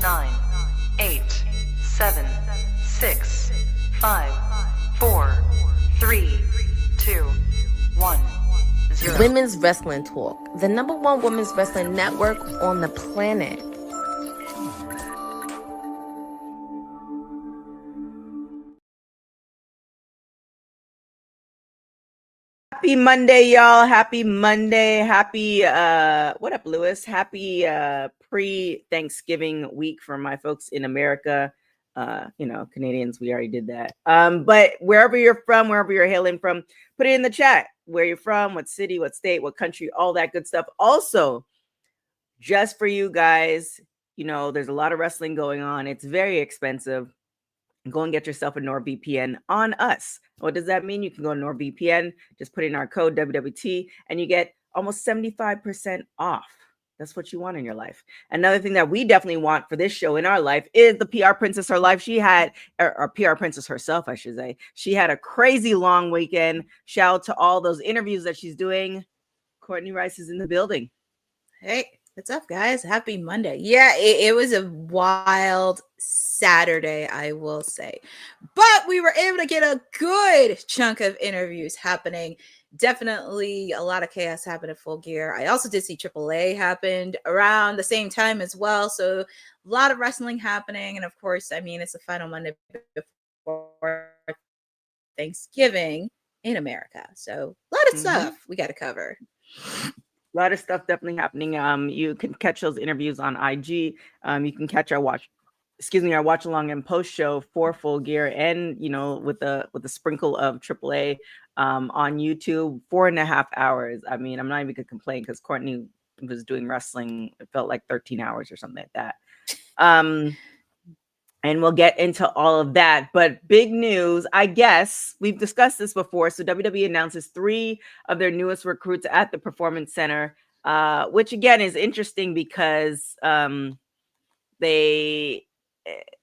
9, 8, 7, 6, 5, 4, 3, 2, 1, 0. Women's Wrestling Talk, the #1 women's wrestling network on the planet. Happy Monday, y'all. Happy Monday. Happy, what up, Lewis? Happy pre-Thanksgiving week for my folks in America. Canadians, we already did that. But wherever you're from, wherever you're hailing from, put it in the chat. Where you're from, what city, what state, what country, all that good stuff. Also, just for you guys, there's a lot of wrestling going on. It's very expensive. Go and get yourself a NordVPN on us. What does that mean? You can go to NordVPN, just put in our code WWT, and you get almost 75% off. That's what you want in your life. Another thing that we definitely want for this show in our life is the PR Princess, her life. She had, or PR Princess herself, I should say. She had a crazy long weekend. Shout out to all those interviews that she's doing. Courtney Rice is in the building. Hey, what's up, guys? Happy Monday. Yeah, it was a wild Saturday, I will say. But we were able to get a good chunk of interviews happening. Definitely a lot of chaos happened at Full Gear. I also did see AAA happened around the same time as well. So a lot of wrestling happening. And of course, I mean, it's the final Monday before Thanksgiving in America. So a lot of stuff we got to cover. A lot of stuff definitely happening. You can catch those interviews on IG. You can catch our watch along and post show for Full Gear, and with the sprinkle of AAA on YouTube. 4.5 hours. I mean, I'm not even gonna complain because Courtney was doing wrestling. It felt like 13 hours or something like that. And we'll get into all of that. But big news, I guess we've discussed this before. So WWE announces 3 of their newest recruits at the Performance Center, which again is interesting because they've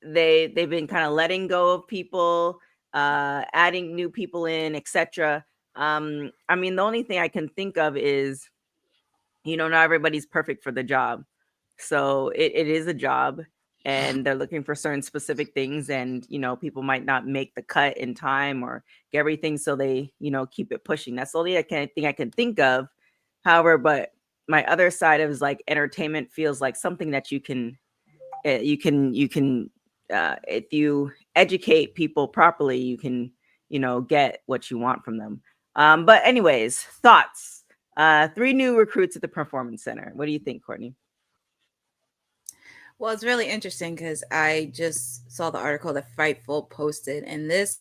been kind of letting go of people, adding new people in, etc. I mean, the only thing I can think of is, not everybody's perfect for the job. So it is a job. And they're looking for certain specific things, and people might not make the cut in time or get everything, so they keep it pushing. That's the only thing I can think of. However, but my other side is like entertainment feels like something that you can if you educate people properly, you can get what you want from them. But anyways, thoughts. 3 new recruits at the Performance Center. What do you think, Courtney? Well, it's really interesting because I just saw the article that Fightful posted, and this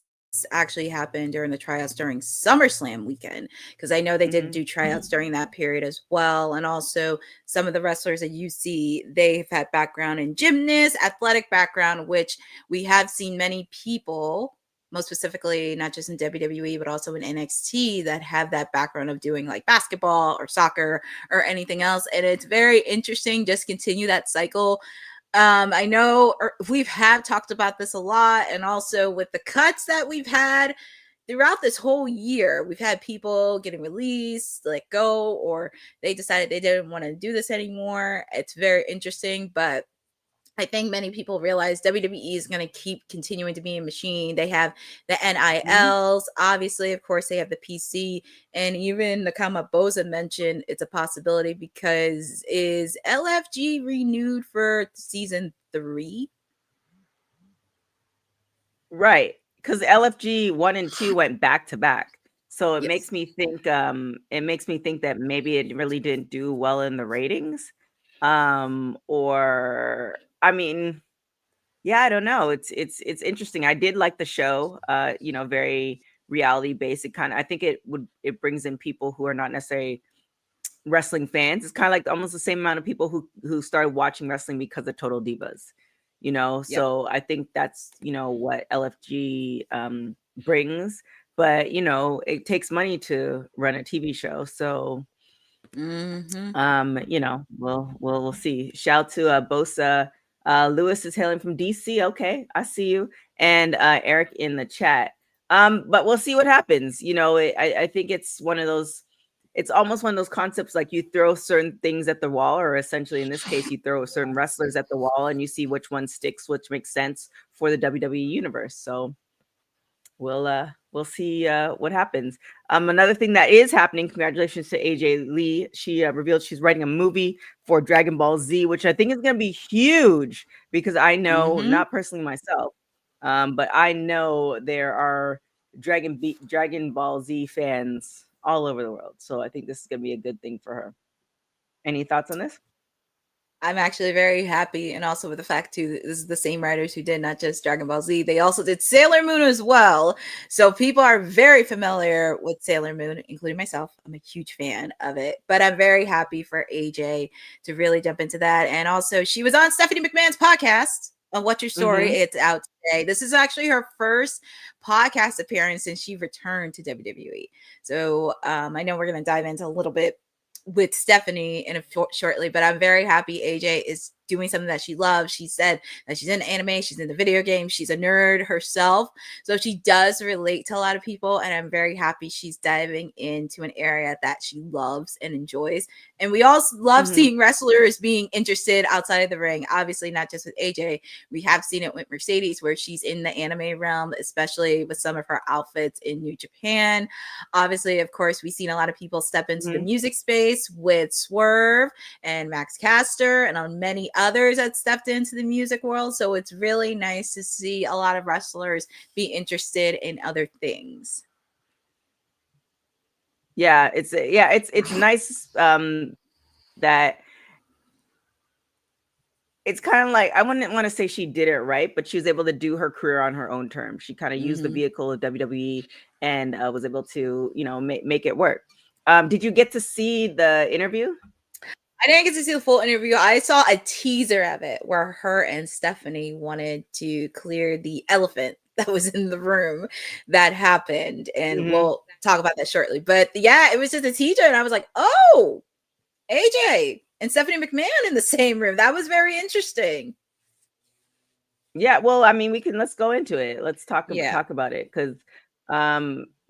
actually happened during the tryouts during SummerSlam weekend, because I know they did do tryouts during that period as well. And also some of the wrestlers that you see, they've had background in gymnast, athletic background, which we have seen many people, most specifically, not just in WWE, but also in NXT, that have that background of doing like basketball or soccer or anything else. And it's very interesting. Just continue that cycle. I know we have talked about this a lot, and also with the cuts that we've had throughout this whole year, we've had people getting released, let go, or they decided they didn't want to do this anymore. It's very interesting, but I think many people realize WWE is going to keep continuing to be a machine. They have the NILs, obviously, of course, they have the PC, and even Nakama Boza mentioned it's a possibility because is LFG renewed for season 3? Right, because LFG 1 and 2 went back to back, so it makes me think. It makes me think that maybe it really didn't do well in the ratings, or. I mean, yeah, I don't know. It's interesting. I did like the show. Very reality based. It kind of, I think it brings in people who are not necessarily wrestling fans. It's kind of like almost the same amount of people who started watching wrestling because of Total Divas. So I think that's what LFG brings. But it takes money to run a TV show. So we'll see. Shout to Bosa. Lewis is hailing from DC. Okay, I see you. And Eric in the chat. But we'll see what happens. I think it's one of those it's almost one of those concepts like you throw certain things at the wall, or essentially in this case, you throw certain wrestlers at the wall and you see which one sticks, which makes sense for the WWE universe. So we'll see what happens. Another thing that is happening, congratulations to AJ Lee. She revealed she's writing a movie for Dragon Ball Z, which I think is going to be huge because I know, not personally myself, but I know there are Dragon Ball Z fans all over the world. So I think this is going to be a good thing for her. Any thoughts on this? I'm actually very happy, and also with the fact too, this is the same writers who did not just Dragon Ball Z, they also did Sailor Moon as well. So people are very familiar with Sailor Moon, including myself. I'm a huge fan of it, but I'm very happy for AJ to really jump into that. And also, she was on Stephanie McMahon's podcast on What's Your Story. It's out today. This is actually her first podcast appearance since she returned to WWE. So I know we're going to dive into a little bit with Stephanie in shortly, but I'm very happy AJ is doing something that she loves. She said that she's in anime, she's in the video game, she's a nerd herself, so she does relate to a lot of people, and I'm very happy she's diving into an area that she loves and enjoys. And we also love seeing wrestlers being interested outside of the ring, obviously not just with AJ. We have seen it with Mercedes, where she's in the anime realm, especially with some of her outfits in New Japan. Obviously, of course, we've seen a lot of people step into the music space with Swerve and Max Caster, and on many others that stepped into the music world. So it's really nice to see a lot of wrestlers be interested in other things. Yeah, it's nice that it's kind of like, I wouldn't want to say she did it right, but she was able to do her career on her own terms. She kind of used the vehicle of WWE and was able to, make it work. Did you get to see the interview? I didn't get to see the full interview. I saw a teaser of it where her and Stephanie wanted to clear the elephant that was in the room that happened. And we'll talk about that shortly. But yeah, it was just a teaser. And I was like, oh, AJ and Stephanie McMahon in the same room. That was very interesting. Yeah, well, I mean, let's go into it. Let's talk about it. Because,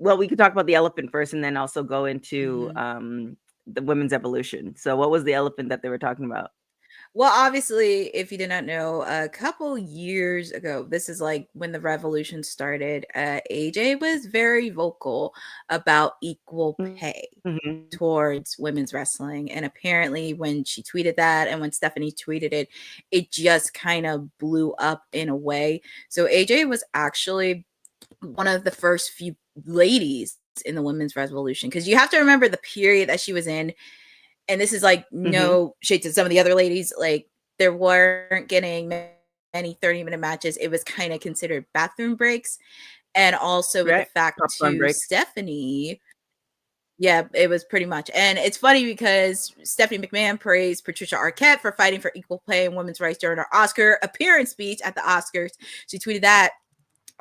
we could talk about the elephant first and then also go into the women's evolution. So what was the elephant that they were talking about? Well, obviously, if you did not know, a couple years ago, this is like when the revolution started, AJ was very vocal about equal pay towards women's wrestling. And apparently when she tweeted that and when Stephanie tweeted it, it just kind of blew up in a way. So AJ was actually one of the first few ladies in the women's revolution, because you have to remember the period that she was in. And this is like no shade to some of the other ladies. Like, there weren't getting many 30-minute matches. It was kind of considered bathroom breaks. And also with the fact to Stephanie, yeah, it was pretty much. And it's funny because Stephanie McMahon praised Patricia Arquette for fighting for equal pay and women's rights during her Oscar appearance speech at the Oscars. She tweeted that.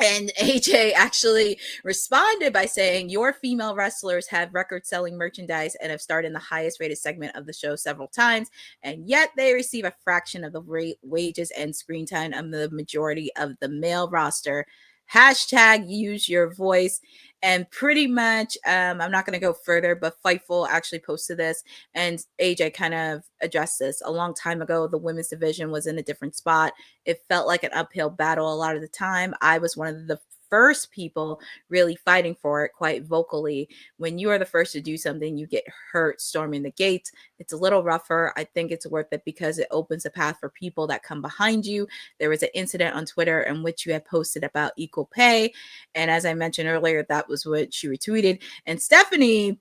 And AJ actually responded by saying, your female wrestlers have record-selling merchandise and have starred in the highest rated segment of the show several times, and yet they receive a fraction of the wages and screen time of the majority of the male roster. Hashtag use your voice. And pretty much, I'm not going to go further, but Fightful actually posted this, and AJ kind of addressed this. A long time ago, the women's division was in a different spot. It felt like an uphill battle a lot of the time. I was one of the first people really fighting for it quite vocally. When you are the first to do something, you get hurt storming the gates. It's a little rougher. I think it's worth it because it opens a path for people that come behind you. There was an incident on Twitter in which you had posted about equal pay. And as I mentioned earlier, that was what she retweeted. And Stephanie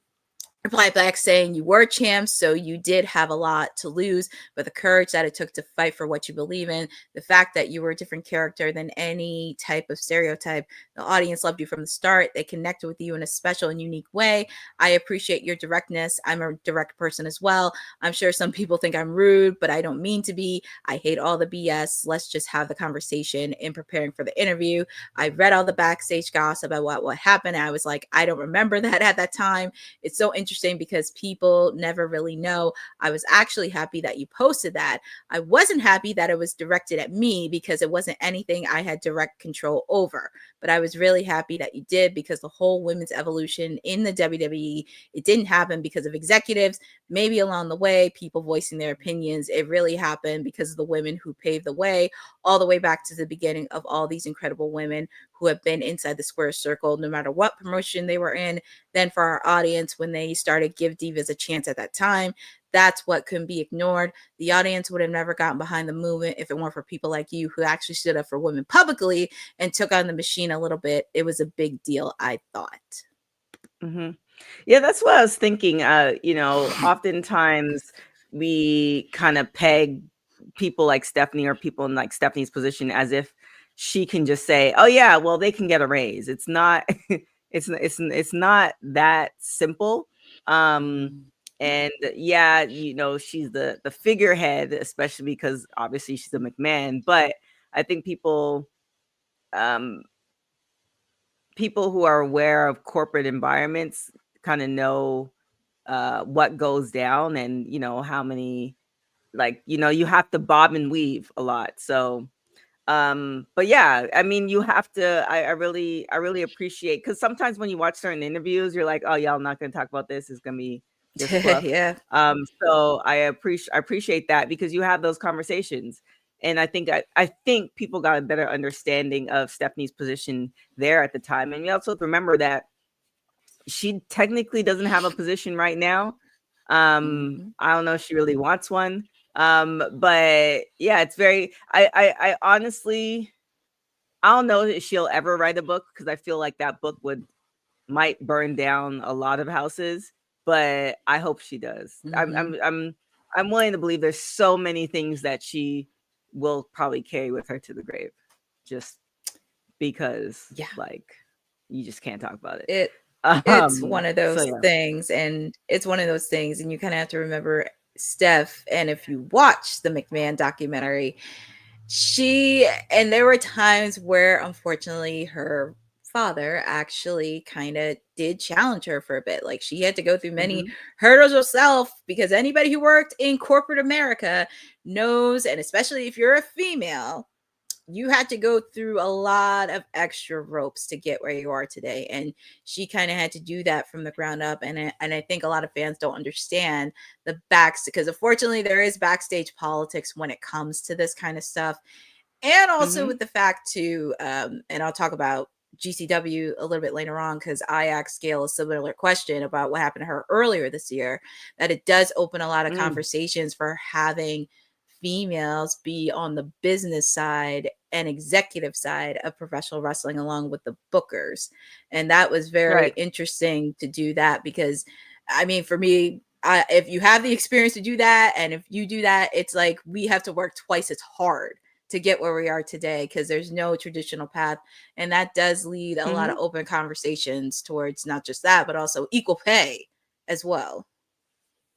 replied back saying, you were champs, so you did have a lot to lose, but the courage that it took to fight for what you believe in, the fact that you were a different character than any type of stereotype, the audience loved you from the start. They connected with you in a special and unique way. I appreciate your directness. I'm a direct person as well. I'm sure some people think I'm rude, but I don't mean to be. I hate all the BS. Let's just have the conversation. In preparing for the interview, I read all the backstage gossip about what happened. And I was like, I don't remember that at that time. It's so interesting interesting because people never really know. I was actually happy that you posted that. I wasn't happy that it was directed at me because it wasn't anything I had direct control over. But I was really happy that you did, because the whole women's evolution in the WWE, it didn't happen because of executives. Maybe along the way, people voicing their opinions. It really happened because of the women who paved the way, all the way back to the beginning of all these incredible women who have been inside the square circle, no matter what promotion they were in. Then for our audience, when they started Give Divas a Chance at that time, that's what couldn't be ignored. The audience would have never gotten behind the movement if it weren't for people like you who actually stood up for women publicly and took on the machine a little bit. It was a big deal, I thought. Mm-hmm. Yeah, that's what I was thinking. You know, oftentimes we kind of peg people like Stephanie or people in like Stephanie's position as if she can just say, "Oh yeah, well they can get a raise." It's not. It's not that simple. And yeah, you know, she's the figurehead, especially because obviously she's a McMahon. But I think people who are aware of corporate environments kind of know what goes down, and you know how many, like, you know, you have to bob and weave a lot. So but yeah, I mean, you have to, I really appreciate, because sometimes when you watch certain interviews, you're like, oh yeah, I'm not going to talk about this, it's going to be just fluff. Yeah. So I appreciate that, because you have those conversations. And I think people got a better understanding of Stephanie's position there at the time. And you also have to remember that she technically doesn't have a position right now. I don't know if she really wants one. But yeah, it's very, I honestly, I don't know if she'll ever write a book, because I feel like that book might burn down a lot of houses, but I hope she does. I'm willing to believe there's so many things that she will probably carry with her to the grave, just because like you just can't talk about it. It's one of those things, and it's one of those things, and you kind of have to remember Steph. And if you watch the McMahon documentary, there were times where unfortunately her father actually kind of did challenge her for a bit. Like, she had to go through many hurdles herself, because anybody who worked in corporate America knows, and especially if you're a female, you had to go through a lot of extra ropes to get where you are today. And she kind of had to do that from the ground up. And I think a lot of fans don't understand the because unfortunately there is backstage politics when it comes to this kind of stuff. And also with the fact too, and I'll talk about GCW a little bit later on, because I asked Gail a similar question about what happened to her earlier this year, that it does open a lot of conversations for having females be on the business side and executive side of professional wrestling, along with the bookers. And that was very interesting to do that, because I mean, for me, if you have the experience to do that, and if you do that, it's like we have to work twice as hard to get where we are today, because there's no traditional path. And that does lead a lot of open conversations towards not just that, but also equal pay as well.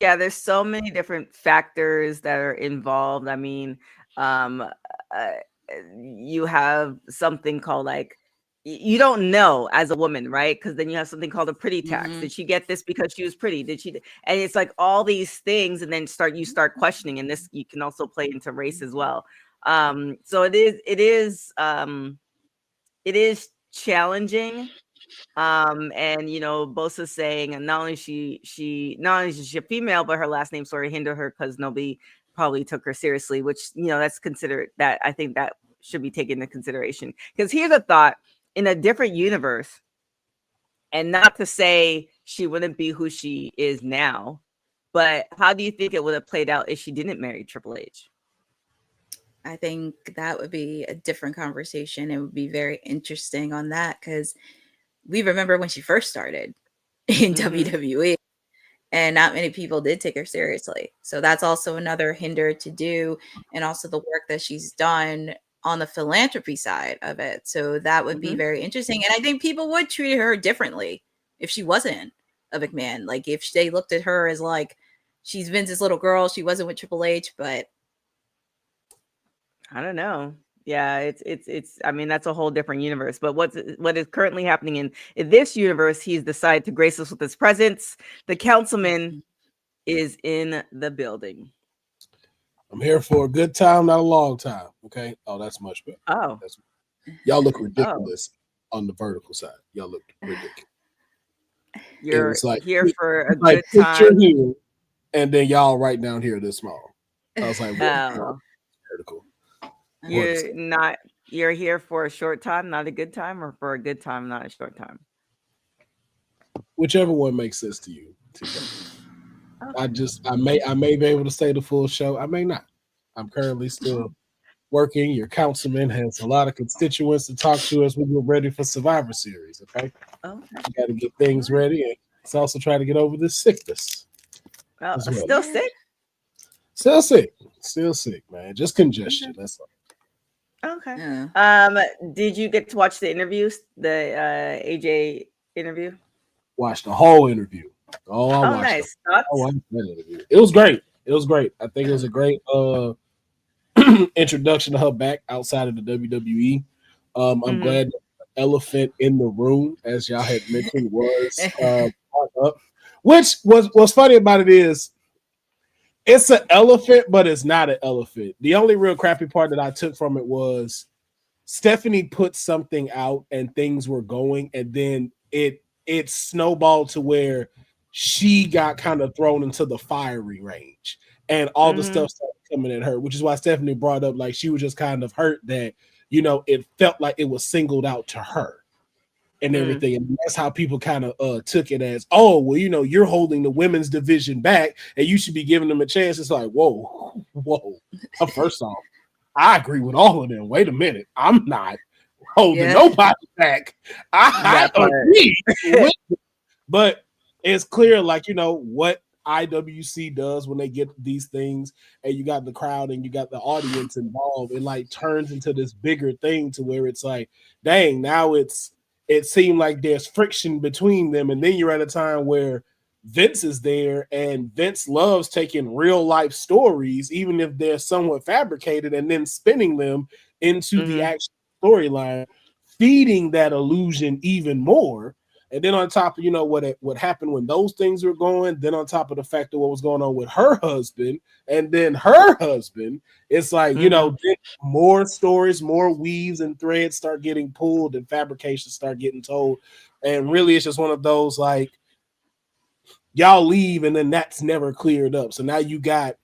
Yeah, there's so many different factors that are involved. I mean, you have something called, like, you don't know as a woman, right? Because then you have something called a pretty tax. Did she get this because she was pretty? Did she? And it's like all these things, and then you start questioning, and this, you can also play into race as well. So it is challenging. And you know, Bosa's saying, and not only is she a female, but her last name sort of hindered her because nobody probably took her seriously, which, you know, that's considered, that I think that should be taken into consideration. Because here's a thought: in a different universe, and not to say she wouldn't be who she is now, but how do you think it would have played out if she didn't marry Triple H? I think that would be a different conversation. It would be very interesting on that, because we remember when she first started in WWE, and not many people did take her seriously. So that's also another hinder to do, and also the work that she's done on the philanthropy side of it. So that would be very interesting. And I think people would treat her differently if she wasn't a McMahon. Like, if they looked at her as like, she's Vince's little girl, she wasn't with Triple H, but I don't know. Yeah, it's I mean, that's a whole different universe. But what is currently happening in this universe, he's decided to grace us with his presence. The councilman is in the building. I'm here for a good time, not a long time. Okay. Oh, that's much better. Oh. Y'all look ridiculous on the vertical side. Y'all look ridiculous. You're like, here for a like good time. Here, and then y'all right down here this small. I was like, vertical. You're here for a short time, not a good time, or for a good time, not a short time. Whichever one makes sense to you. Okay. I may be able to stay the full show. I may not. I'm currently still working. Your councilman has a lot of constituents to talk to as we get ready for Survivor Series. Okay. You got to get things ready, and it's also trying to get over this sickness. Well. Still sick. Still sick, man. Just congestion. That's all. Okay. Yeah. Did you get to watch the interviews? The AJ interview? Watched the whole interview. Nice. I watched that interview. It was great. I think it was a great introduction to her back outside of the WWE. I'm glad the elephant in the room, as y'all had mentioned, was up. Which what's funny about it is it's an elephant, but it's not an elephant. The only real crappy part that I took from it was Stephanie put something out and things were going, and then it snowballed to where she got kind of thrown into the fiery range, and all the stuff started coming at her, which is why Stephanie brought up like she was just kind of hurt that, you know, it felt like it was singled out to her and everything. And that's how people kind of took it as, oh, well, you know, you're holding the women's division back and you should be giving them a chance. It's like, whoa. First off, I agree with all of them. Wait a minute. I'm not holding nobody back. I agree with them. But it's clear, like, you know, what IWC does when they get these things and you got the crowd and you got the audience involved, it like turns into this bigger thing to where it's like, dang, now it seemed like there's friction between them. And then you're at a time where Vince is there and Vince loves taking real life stories, even if they're somewhat fabricated, and then spinning them into the actual storyline, feeding that illusion even more. And then on top of, you know, what happened when those things were going, then on top of the fact of what was going on with her husband and then her husband, it's like, you know, more stories, more weaves and threads start getting pulled and fabrications start getting told. And really, it's just one of those, like, y'all leave and then that's never cleared up. So now you got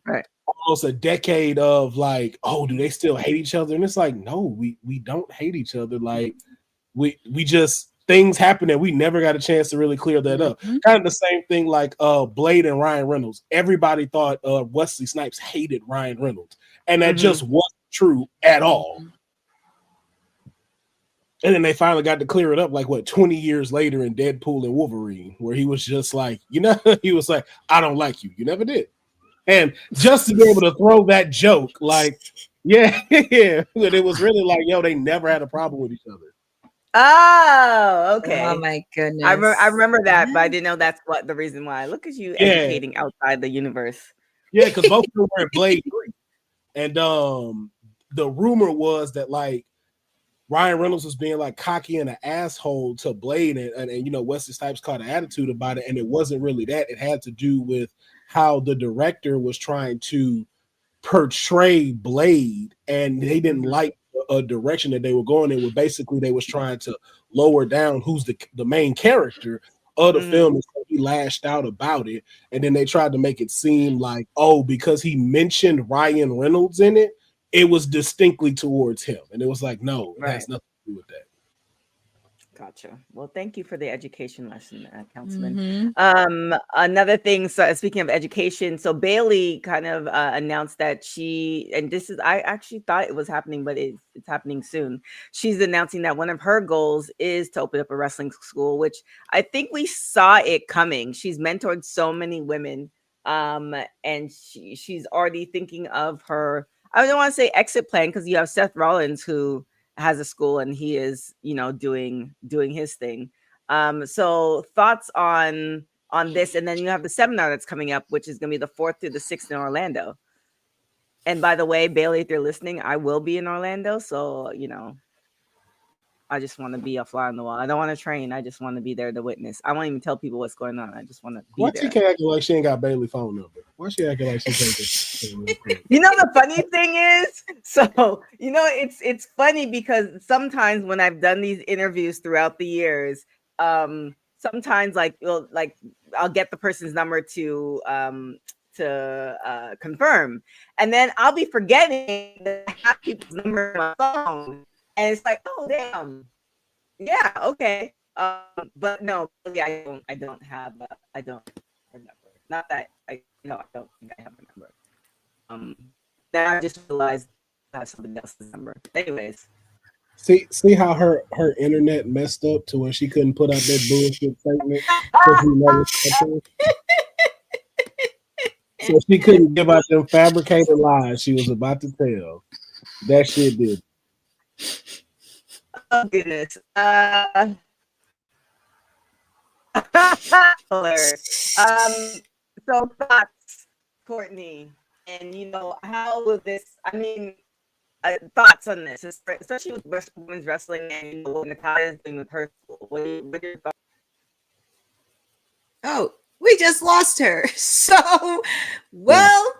almost a decade of like, oh, do they still hate each other? And it's like, no, we don't hate each other. Like, we just, things happen and we never got a chance to really clear that up. Kind of the same thing like Blade and Ryan Reynolds. Everybody thought Wesley Snipes hated Ryan Reynolds, and that just wasn't true at all. And then they finally got to clear it up, like 20 years later in Deadpool and Wolverine, where he was just like, you know, he was like, I don't like you. You never did. And just to be able to throw that joke, like, yeah, but it was really like, yo, they never had a problem with each other. Oh, okay. Oh my goodness. I remember that, but I didn't know that's what the reason why. Look at you educating outside the universe. Yeah, because both of them were in Blade 3. And the rumor was that like Ryan Reynolds was being like cocky and an asshole to Blade, and you know, Wesley Snipes caught an attitude about it, and it wasn't really that. It had to do with how the director was trying to portray Blade, and they didn't like a direction that they were going in. Where basically they was trying to lower down who's the main character of the film, and so he lashed out about it. And then they tried to make it seem like, oh, because he mentioned Ryan Reynolds in it, it was distinctly towards him. And it was like, no, it has nothing to do with that. Gotcha. Well, thank you for the education lesson, Councilman. Another thing, so speaking of education, so Bailey kind of announced that I actually thought it was happening, but it's happening soon. She's announcing that one of her goals is to open up a wrestling school, which I think we saw it coming. She's mentored so many women, and she's already thinking of her, I don't want to say exit plan, because you have Seth Rollins who has a school and he is, you know, doing his thing. So thoughts on this, and then you have the seminar that's coming up, which is going to be the 4th through the 6th in Orlando. And by the way, Bailey, if you're listening, I will be in Orlando. So, I just want to be a fly on the wall. I don't want to train. I just want to be there to witness. I won't even tell people what's going on. I just want to be Why there. she can't act like she ain't got Bailey phone number? Why she acting like she can't get The funny thing is, so it's funny because sometimes when I've done these interviews throughout the years, sometimes I'll get the person's number to confirm, and then I'll be forgetting that I have people's number on my phone, and it's like, oh damn, yeah, okay, but no, yeah, I don't have I don't remember. Not that I don't think I have a number. Now I just realized I have somebody else's number. Anyways. See how her internet messed up to where she couldn't put out that bullshit statement. So she couldn't give out them fabricated lies she was about to tell. That shit did. Oh goodness. Hilarious. So thoughts, Courtney, and how will this? I mean, thoughts on this, especially with women's wrestling and what Natalia is doing with her school. What are your thoughts? Oh, we just lost her. So, well,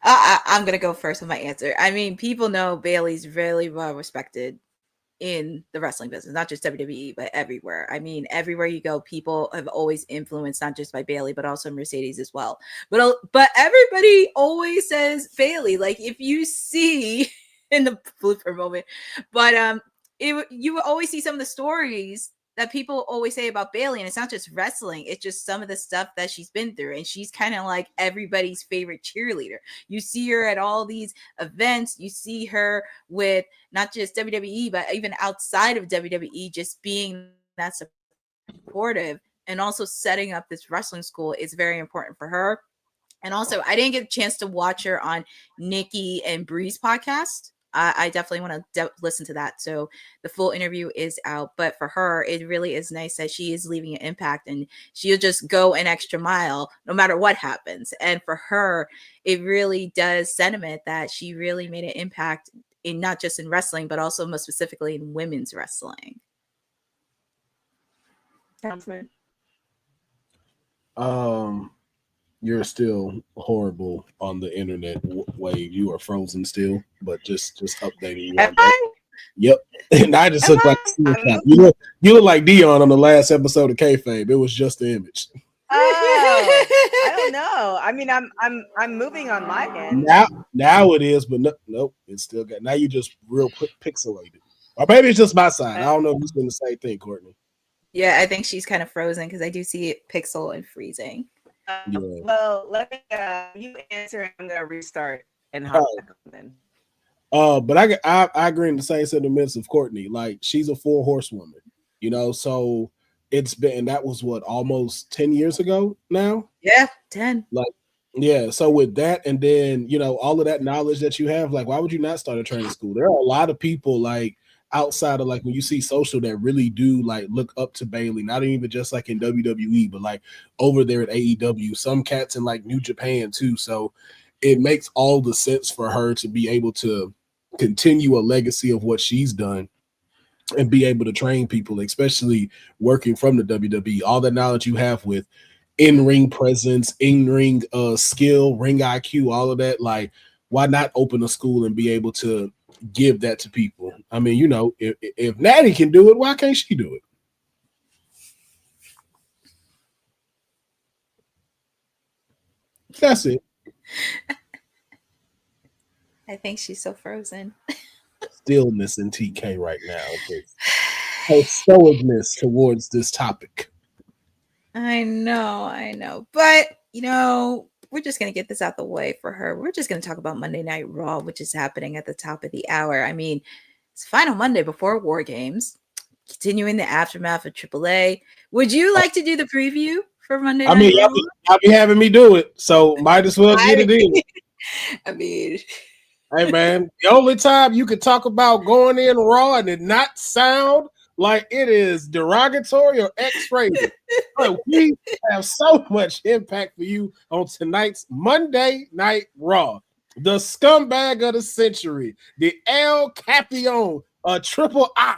I'm gonna go first with my answer. I mean, people know Bailey's really well respected in the wrestling business, not just WWE, but everywhere. I mean, everywhere you go, people have always influenced, not just by Bailey, but also Mercedes as well. But everybody always says Bailey. Like if you see in the blooper moment, but you will always see some of the stories that people always say about Bailey, and it's not just wrestling, it's just some of the stuff that she's been through, and she's kind of like everybody's favorite cheerleader. You see her at all these events, you see her with not just WWE, but even outside of WWE, just being that supportive, and also setting up this wrestling school is very important for her. And also, I didn't get a chance to watch her on Nikki and Bree's podcast. I definitely want to listen to that. So the full interview is out. But for her, it really is nice that she is leaving an impact, and she'll just go an extra mile no matter what happens. And for her, it really does sentiment that she really made an impact in not just in wrestling, but also most specifically in women's wrestling. You're still horrible on the internet wave. You are frozen still, but just updating you on that. Yep. And I just look like you look like Dion on the last episode of Kayfabe. It was just the image. Oh, I don't know. I mean, I'm moving on my end. Now it is, but nope, it's still got. Now you just real pixelated, or maybe it's just my side. I don't know who's doing the same thing, Courtney. Yeah, I think she's kind of frozen because I do see it pixel and freezing. Yeah. Well, let me you answer. I'm gonna restart and hop back on then. But I agree in the same sentiments of Courtney. Like she's a 4 horsewoman, So it's been, that was what, almost 10 years ago now. Yeah, 10. Like, yeah. So with that, and then all of that knowledge that you have, like, why would you not start a training school? There are a lot of people like outside of like when you see social that really do like look up to Bailey, not even just like in WWE, but like over there at AEW, some cats in like New Japan too. So it makes all the sense for her to be able to continue a legacy of what she's done and be able to train people, especially working from the WWE. All the knowledge you have with in-ring presence, in-ring skill, ring IQ, all of that. Like, why not open a school and be able to give that to people? I mean, if Natty can do it, why can't she do it? That's it. I think she's so frozen. Stillness in TK right now. Her stoicness towards this topic. I know. But, we're just going to get this out the way for her. We're just going to talk about Monday Night Raw, which is happening at the top of the hour. I mean, it's final Monday before War Games, continuing the aftermath of AAA. Would you like to do the preview for Monday Night Raw? Y'all be having me do it, so might as well get it in. I mean... Hey, man, the only time you could talk about going in Raw and it not sound like it is derogatory or X-rated. But we have so much impact for you on tonight's Monday Night Raw. the scumbag of the century, the El Capion, a triple I.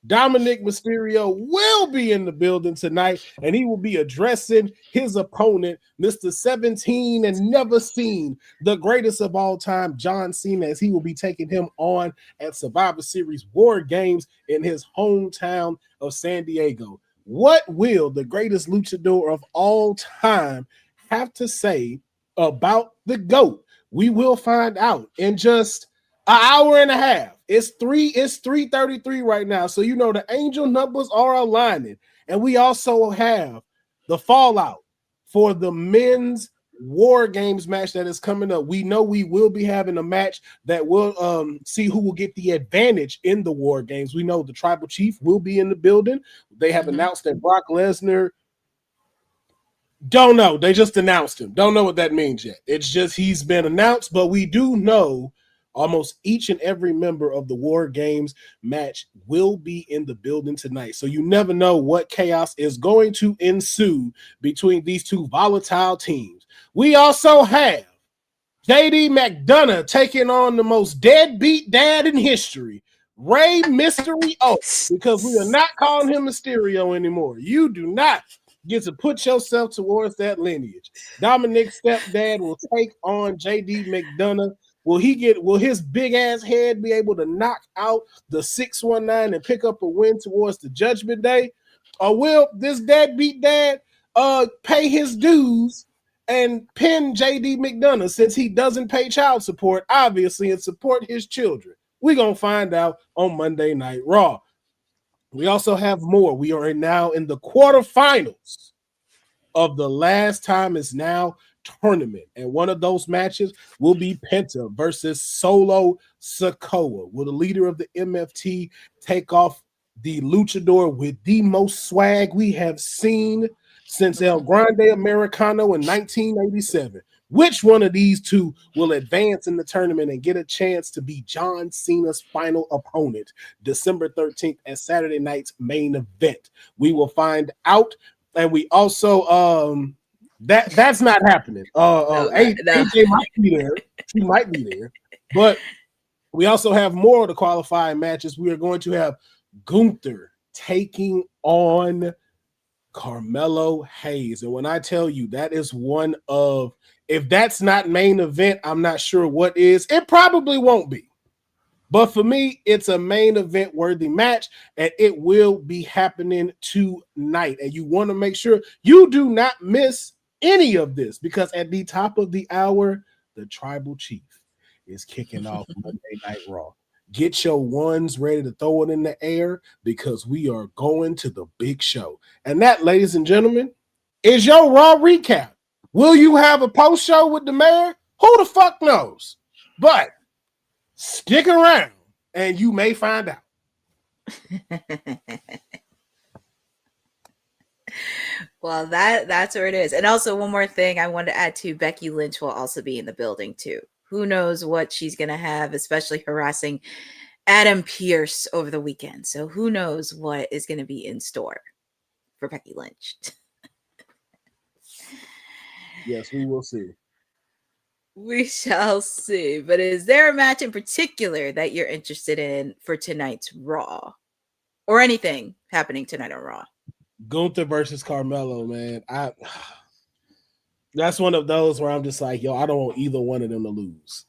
Dominic Mysterio will be in the building tonight, and he will be addressing his opponent, Mr. 17 and never seen, the greatest of all time, John Cena, as he will be taking him on at Survivor Series War Games in his hometown of San Diego. What will the greatest luchador of all time have to say about the GOAT? We will find out in just an hour and a half. It's 3:33 right now. So you know the angel numbers are aligning. And we also have the fallout for the men's War Games match that is coming up. We know we will be having a match that will see who will get the advantage in the War Games. We know the Tribal Chief will be in the building. They have announced that Brock Lesnar, don't know. They just announced him. Don't know what that means yet. It's just he's been announced, but we do know almost each and every member of the War Games match will be in the building tonight. So you never know what chaos is going to ensue between these two volatile teams. We also have JD McDonough taking on the most deadbeat dad in history, Rey Mystery O, because we are not calling him Mysterio anymore. You do not get to put yourself towards that lineage. Dominic's stepdad will take on JD McDonough. Will his big ass head be able to knock out the 619 and pick up a win towards the Judgment Day? Or will this deadbeat dad pay his dues and pin JD McDonough since he doesn't pay child support, obviously, and support his children? We're going to find out on Monday Night Raw. We also have more. We are now in the quarterfinals of the Last Time Is Now tournament, and one of those matches will be Penta versus Solo Sikoa. Will the leader of the MFT take off the luchador with the most swag we have seen since El Grande Americano in 1987? Which one of these two will advance in the tournament and get a chance to be John Cena's final opponent December 13th at Saturday night's main event? We will find out. And we also that's not happening. AJ might be there. She might be there. But we also have more of the qualifying matches. We are going to have Gunther taking on Carmelo Hayes. And when I tell you that is one of, if that's not main event, I'm not sure what is. It probably won't be. But for me, it's a main event worthy match, and it will be happening tonight. And you want to make sure you do not miss any of this, because at the top of the hour, the Tribal Chief is kicking off Monday Night Raw. Get your ones ready to throw it in the air, because we are going to the big show. And that, ladies and gentlemen, is your Raw recap. Will you have a post show with the mayor? Who the fuck knows? But stick around and you may find out. Well, that's where it is. And also one more thing I want to add to, Becky Lynch will also be in the building too. Who knows what she's going to have, especially harassing Adam Pearce over the weekend. So who knows what is going to be in store for Becky Lynch. Yes, we will see. We shall see. But is there a match in particular that you're interested in for tonight's Raw? Or anything happening tonight on Raw? Gunther versus Carmelo, man. That's one of those where I'm just like, yo, I don't want either one of them to lose.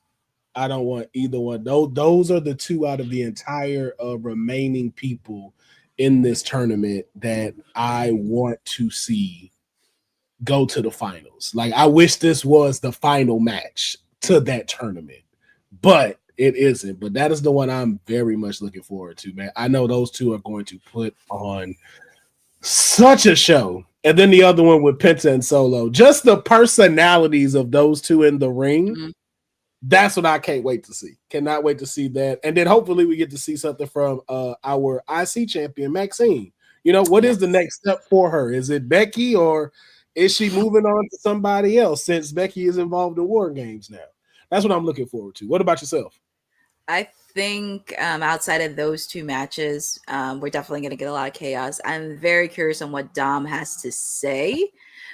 I don't want either one. Those are the two out of the entire remaining people in this tournament that I want to see go to the finals. Like, I wish this was the final match to that tournament, but it isn't. But that is the one I'm very much looking forward to, man. I know those two are going to put on such a show. And then the other one with Penta and Solo, just the personalities of those two in the ring. Mm-hmm. That's what I can't wait to see. Cannot wait to see that. And then hopefully we get to see something from our IC champion, Maxine. You know, what is the next step for her? Is it Becky, or is she moving on to somebody else since Becky is involved in War Games now? That's what I'm looking forward to. What about yourself? I think outside of those two matches, we're definitely going to get a lot of chaos. I'm very curious on what Dom has to say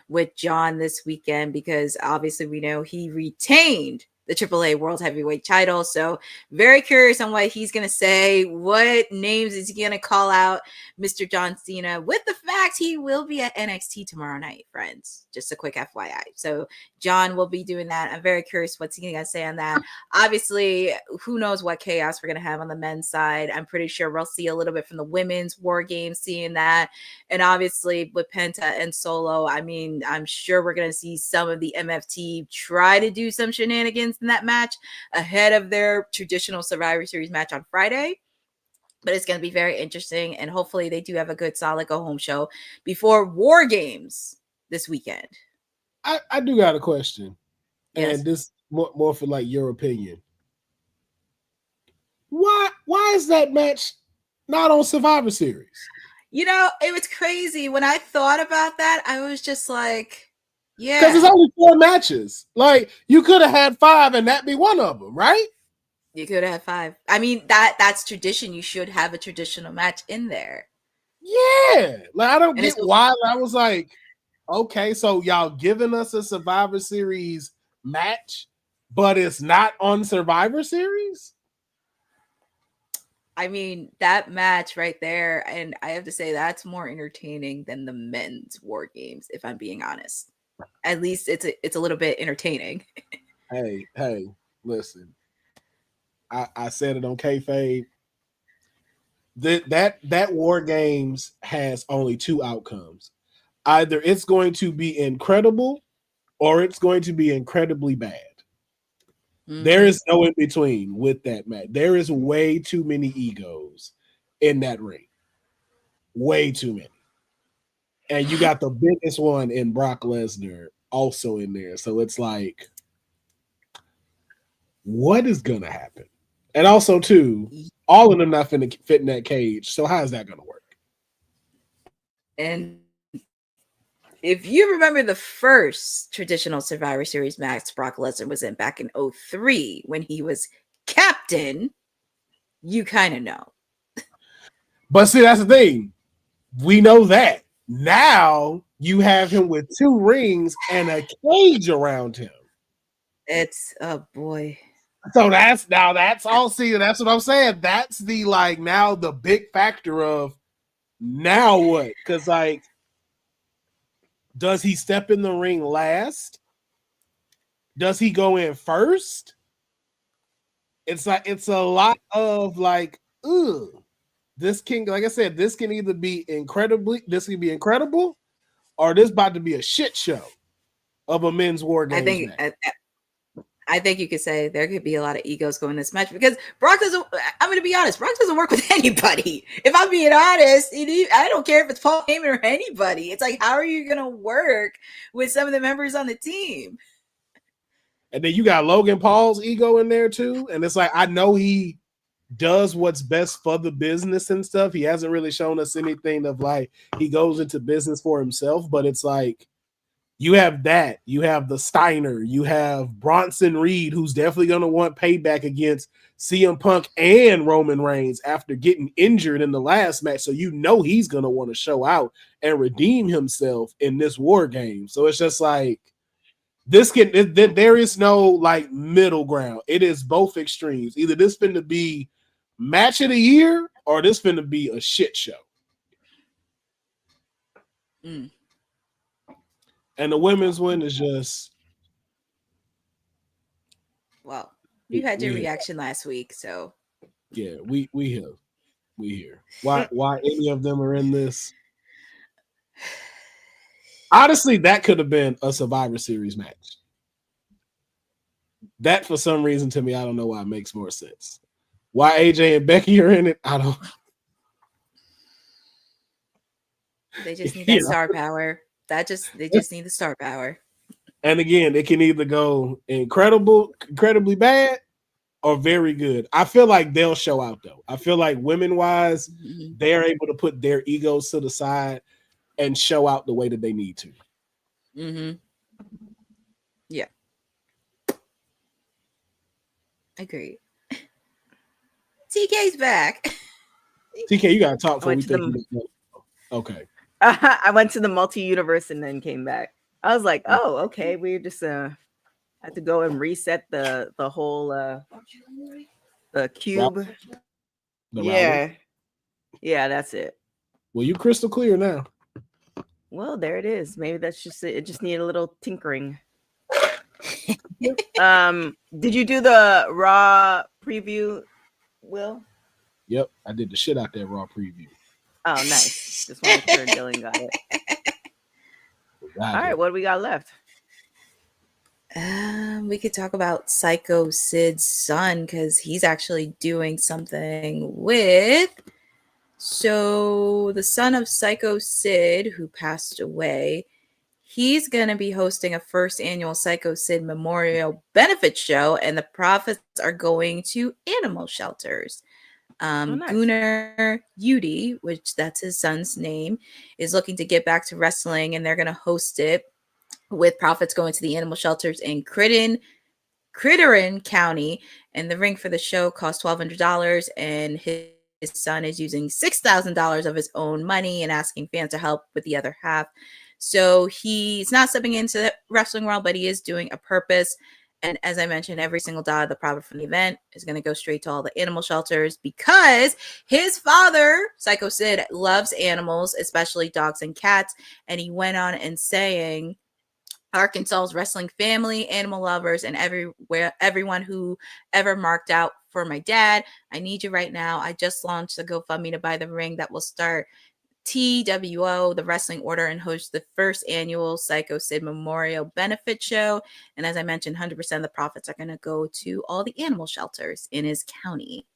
with John this weekend, because obviously we know he retained the AAA World Heavyweight title. So very curious on what he's going to say. What names is he going to call out Mr. John Cena, with the fact he will be at NXT tomorrow night, friends. Just a quick FYI. So John will be doing that. I'm very curious what's he going to say on that. Obviously, who knows what chaos we're going to have on the men's side. I'm pretty sure we'll see a little bit from the women's War Games, seeing that. And obviously with Penta and Solo, I mean, I'm sure we're going to see some of the MFT try to do some shenanigans in that match ahead of their traditional Survivor Series match on Friday. But it's going to be very interesting, and hopefully they do have a good solid go home show before War Games this weekend. I do got a question. Yes. And this more for like your opinion. Why is that match not on Survivor Series? You know, it was crazy. When I thought about that, I was just like, yeah. Because it's only 4 matches. Like, you could have had 5 and that be one of them, right? You could have 5. I mean, that's tradition. You should have a traditional match in there. Yeah. Like, I don't get why. I was like, okay, so y'all giving us a Survivor Series match, but it's not on Survivor Series? I mean, that match right there, and I have to say that's more entertaining than the men's War Games, if I'm being honest. At least it's a little bit entertaining. Hey, listen. I said it on kayfabe. That War Games has only 2 outcomes. Either it's going to be incredible or it's going to be incredibly bad. Mm-hmm. There is no in between with that match. There is way too many egos in that ring. Way too many. And you got the biggest one in Brock Lesnar also in there. So it's like, what is going to happen? And also, too, all of them not fit in that cage. So how is that going to work? And if you remember the first traditional Survivor Series match Brock Lesnar was in back in 2003 when he was captain, you kind of know. But see, that's the thing. We know that. Now you have him with 2 rings and a cage around him. It's, oh boy. So that's all. See, that's what I'm saying. That's the now the big factor of now what? Because does he step in the ring last? Does he go in first? It's a lot of this can, like I said, this can either be incredible, or this about to be a shit show of a men's War Games match. I think you could say there could be a lot of egos going in this match because Brock doesn't. I'm going to be honest. Brock doesn't work with anybody. If I'm being honest, I don't care if it's Paul Heyman or anybody. It's like, how are you going to work with some of the members on the team? And then you got Logan Paul's ego in there too. And it's like, I know he does what's best for the business and stuff. He hasn't really shown us anything of he goes into business for himself, but it's like, you have that. You have the Steiner. You have Bronson Reed, who's definitely going to want payback against CM Punk and Roman Reigns after getting injured in the last match. So you know he's going to want to show out and redeem himself in this War Game. So it's just there is no middle ground. It is both extremes. Either this finna be match of the year or this finna be a shit show. Mm. And the women's one is just, well, you had your reaction last week, so yeah, we here. Why any of them are in this? Honestly, that could have been a Survivor Series match. That, for some reason, to me, I don't know why it makes more sense. Why AJ and Becky are in it, I don't. They just need that star power. They just need the star power. And again, it can either go incredibly bad, or very good. I feel like they'll show out though. I feel like women-wise, they're able to put their egos to the side and show out the way that they need to. Mm-hmm. Yeah. Agreed. TK's back. TK, you gotta talk for we think. Okay. I went to the multi-universe and then came back. I was like, oh, okay. We're just I had to go and reset the whole the cube. Router. Yeah, that's it. Well, you crystal clear now. Well, there it is. Maybe that's just it. It just needed a little tinkering. Did you do the raw preview, Will? Yep, I did the shit out that raw preview. Oh, nice. Just want to make sure Dylan got it. All right, what do we got left? We could talk about Psycho Sid's son because he's actually doing something with. So the son of Psycho Sid, who passed away, he's going to be hosting a first annual Psycho Sid Memorial Benefit Show, and the profits are going to animal shelters. Nice. Gunnar Yudi, which that's his son's name, is looking to get back to wrestling, and they're going to host it with profits going to the animal shelters in Crittenden County. And the ring for the show costs $1,200, and his son is using $6,000 of his own money and asking fans to help with the other half. So he's not stepping into the wrestling world, but he is doing a purpose. And as I mentioned, every single dollar of the profit from the event is going to go straight to all the animal shelters because his father, Psycho Sid, loves animals, especially dogs and cats. And he went on and saying, Arkansas's wrestling family, animal lovers, and everyone who ever marked out for my dad, I need you right now. I just launched a GoFundMe to buy the ring that will start TWO, the wrestling order, and host the first annual Psycho Sid Memorial Benefit Show. And as I mentioned, 100% of the profits are going to go to all the animal shelters in his county.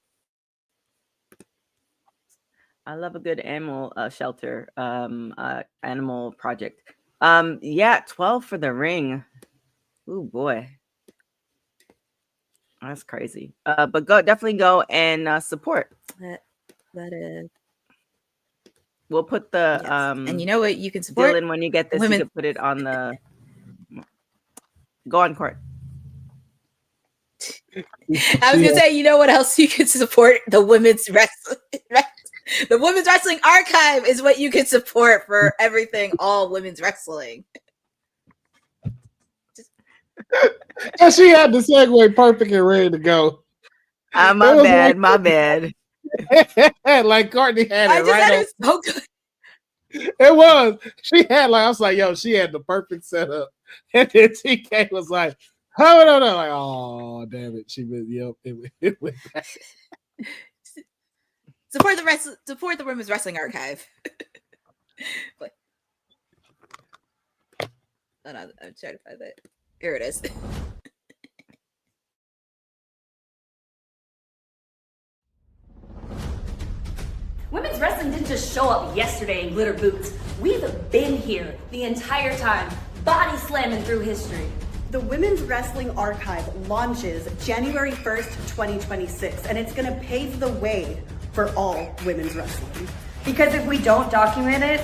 I love a good animal shelter, animal project. 12 for the ring. Oh boy, that's crazy. But definitely go and support. That is. We'll put the and you know what you can support Dylan when you get this. You can put it on the. Go on, Court. I was gonna say, you know what else you can support? The women's wrestling. The Women's Wrestling Archive is what you can support for everything, all women's wrestling. And she had the segue perfect and ready to go. My bad. Like Courtney had it It was so good. It was. She had I was like, yo, she had the perfect setup. And then TK was like, oh no. Like, oh damn it. She was, it went back. Support the Women's Wrestling Archive. I'm trying to find that. Here it is. Women's wrestling didn't just show up yesterday in glitter boots. We've been here the entire time, body slamming through history. The Women's Wrestling Archive launches January 1st, 2026, and it's going to pave the way for all women's wrestling. Because if we don't document it,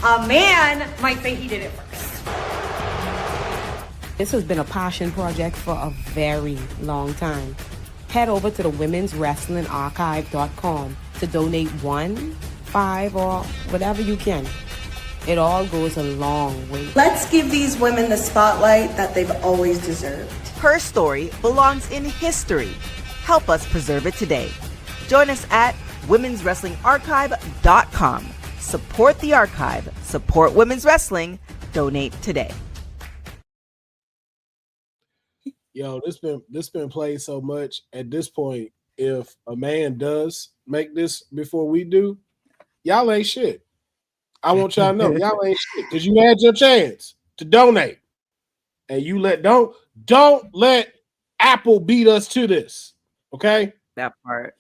a man might say he did it first. This has been a passion project for a very long time. Head over to the womenswrestlingarchive.com to donate $1, $5, or whatever you can. It all goes a long way. Let's give these women the spotlight that they've always deserved. Her story belongs in history. Help us preserve it today. Join us at womenswrestlingarchive.com. Support the archive. Support women's wrestling. Donate today. Yo, this been played so much. At this point, if a man does make this before we do, y'all ain't shit. I want y'all to know y'all ain't shit because you had your chance to donate, and you don't let Apple beat us to this. Okay, that part.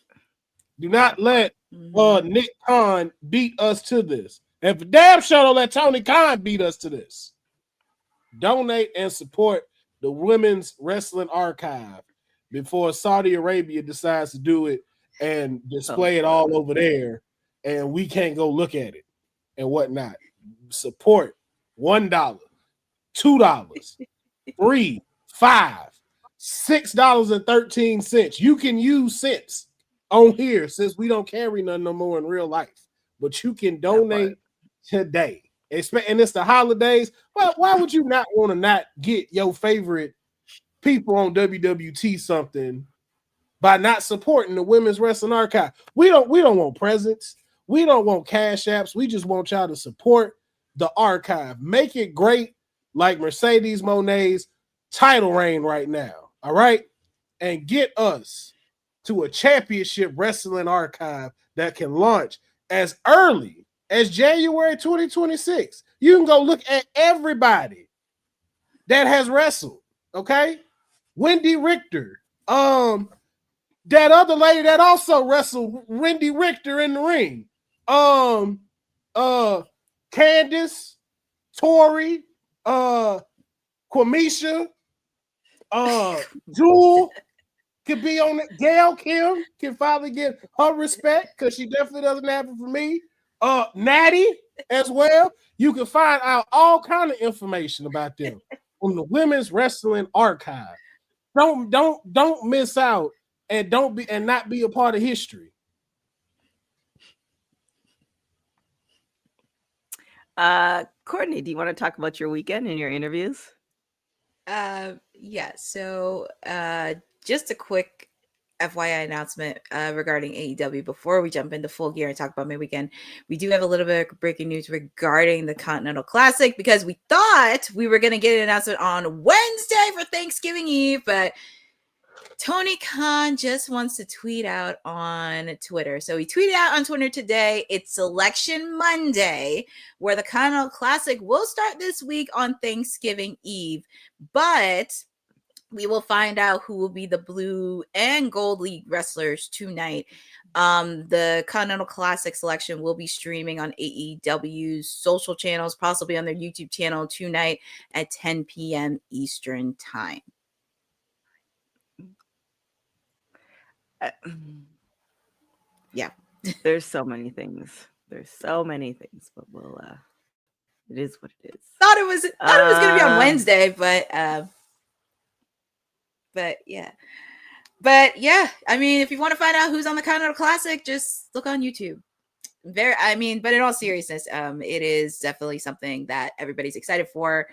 Do not let Nick Khan beat us to this, and for damn sure don't let Tony Khan beat us to this. Donate and support the Women's Wrestling Archive before Saudi Arabia decides to do it and display it all over there, and we can't go look at it and whatnot. Support $1, $2, $3, $5, $6.13. You can use cents on here since we don't carry none no more in real life, but you can donate today. And it's the holidays. Well, why would you not want to not get your favorite people on WWT something by not supporting the Women's Wrestling Archive. We don't want presents. We don't want cash apps. We just want y'all to support the archive. Make it great like Mercedes Monet's title reign right now. All right? And get us to a championship wrestling archive that can launch as early as January 2026. You can go look at everybody that has wrestled. Okay? Wendy Richter. That other lady that also wrestled Wendy Richter in the ring. Candace, Tori, Quamisha, Jewel could be on it. Gail Kim can finally get her respect because she definitely doesn't have it for me. Natty as well. You can find out all kind of information about them on the Women's Wrestling Archive. Don't miss out and not be a part of history. Courtney, do you want to talk about your weekend and your interviews? Yeah. So just a quick FYI announcement regarding AEW before we jump into full gear and talk about my weekend. We do have a little bit of breaking news regarding the Continental Classic because we thought we were going to get an announcement on Wednesday for Thanksgiving Eve, but Tony Khan just wants to tweet out on Twitter. So he tweeted out on Twitter today, it's Selection Monday, where the Continental Classic will start this week on Thanksgiving Eve. But we will find out who will be the Blue and Gold League wrestlers tonight. The Continental Classic selection will be streaming on AEW's social channels, possibly on their YouTube channel tonight at 10 p.m. Eastern Time. Yeah. There's so many things. But we'll it is what it is. Thought it was gonna be on Wednesday, but yeah. I mean, if you want to find out who's on the Continental Classic, just look on YouTube. But in all seriousness, it is definitely something that everybody's excited for.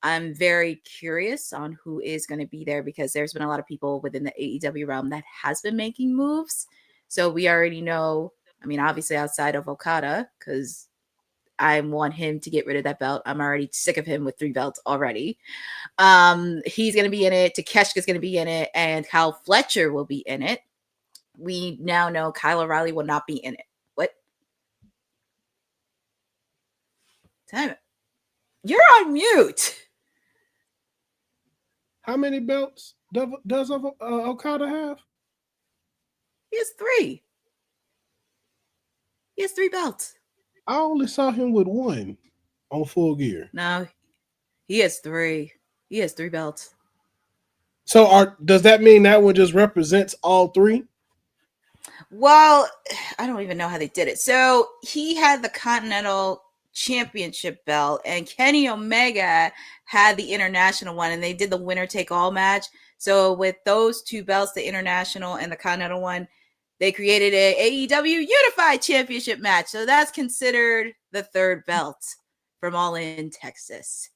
I'm very curious on who is going to be there because there's been a lot of people within the AEW realm that has been making moves. So we already know, obviously outside of Okada, because I want him to get rid of that belt. I'm already sick of him with 3 belts already. He's going to be in it. Takeshita's going to be in it. And Kyle Fletcher will be in it. We now know Kyle O'Reilly will not be in it. What? Time it. You're on mute. How many belts does Okada have? He has 3. He has 3 belts. I only saw him with 1 on Full Gear. No, he has 3. He has 3 belts. So does that mean that one just represents all 3? Well, I don't even know how they did it. So he had the Continental Championship belt and Kenny Omega had the international one, and they did the winner take all match. So with those 2 belts, the international and the Continental one, they created a AEW Unified Championship match. So that's considered the 3rd belt from All In Texas.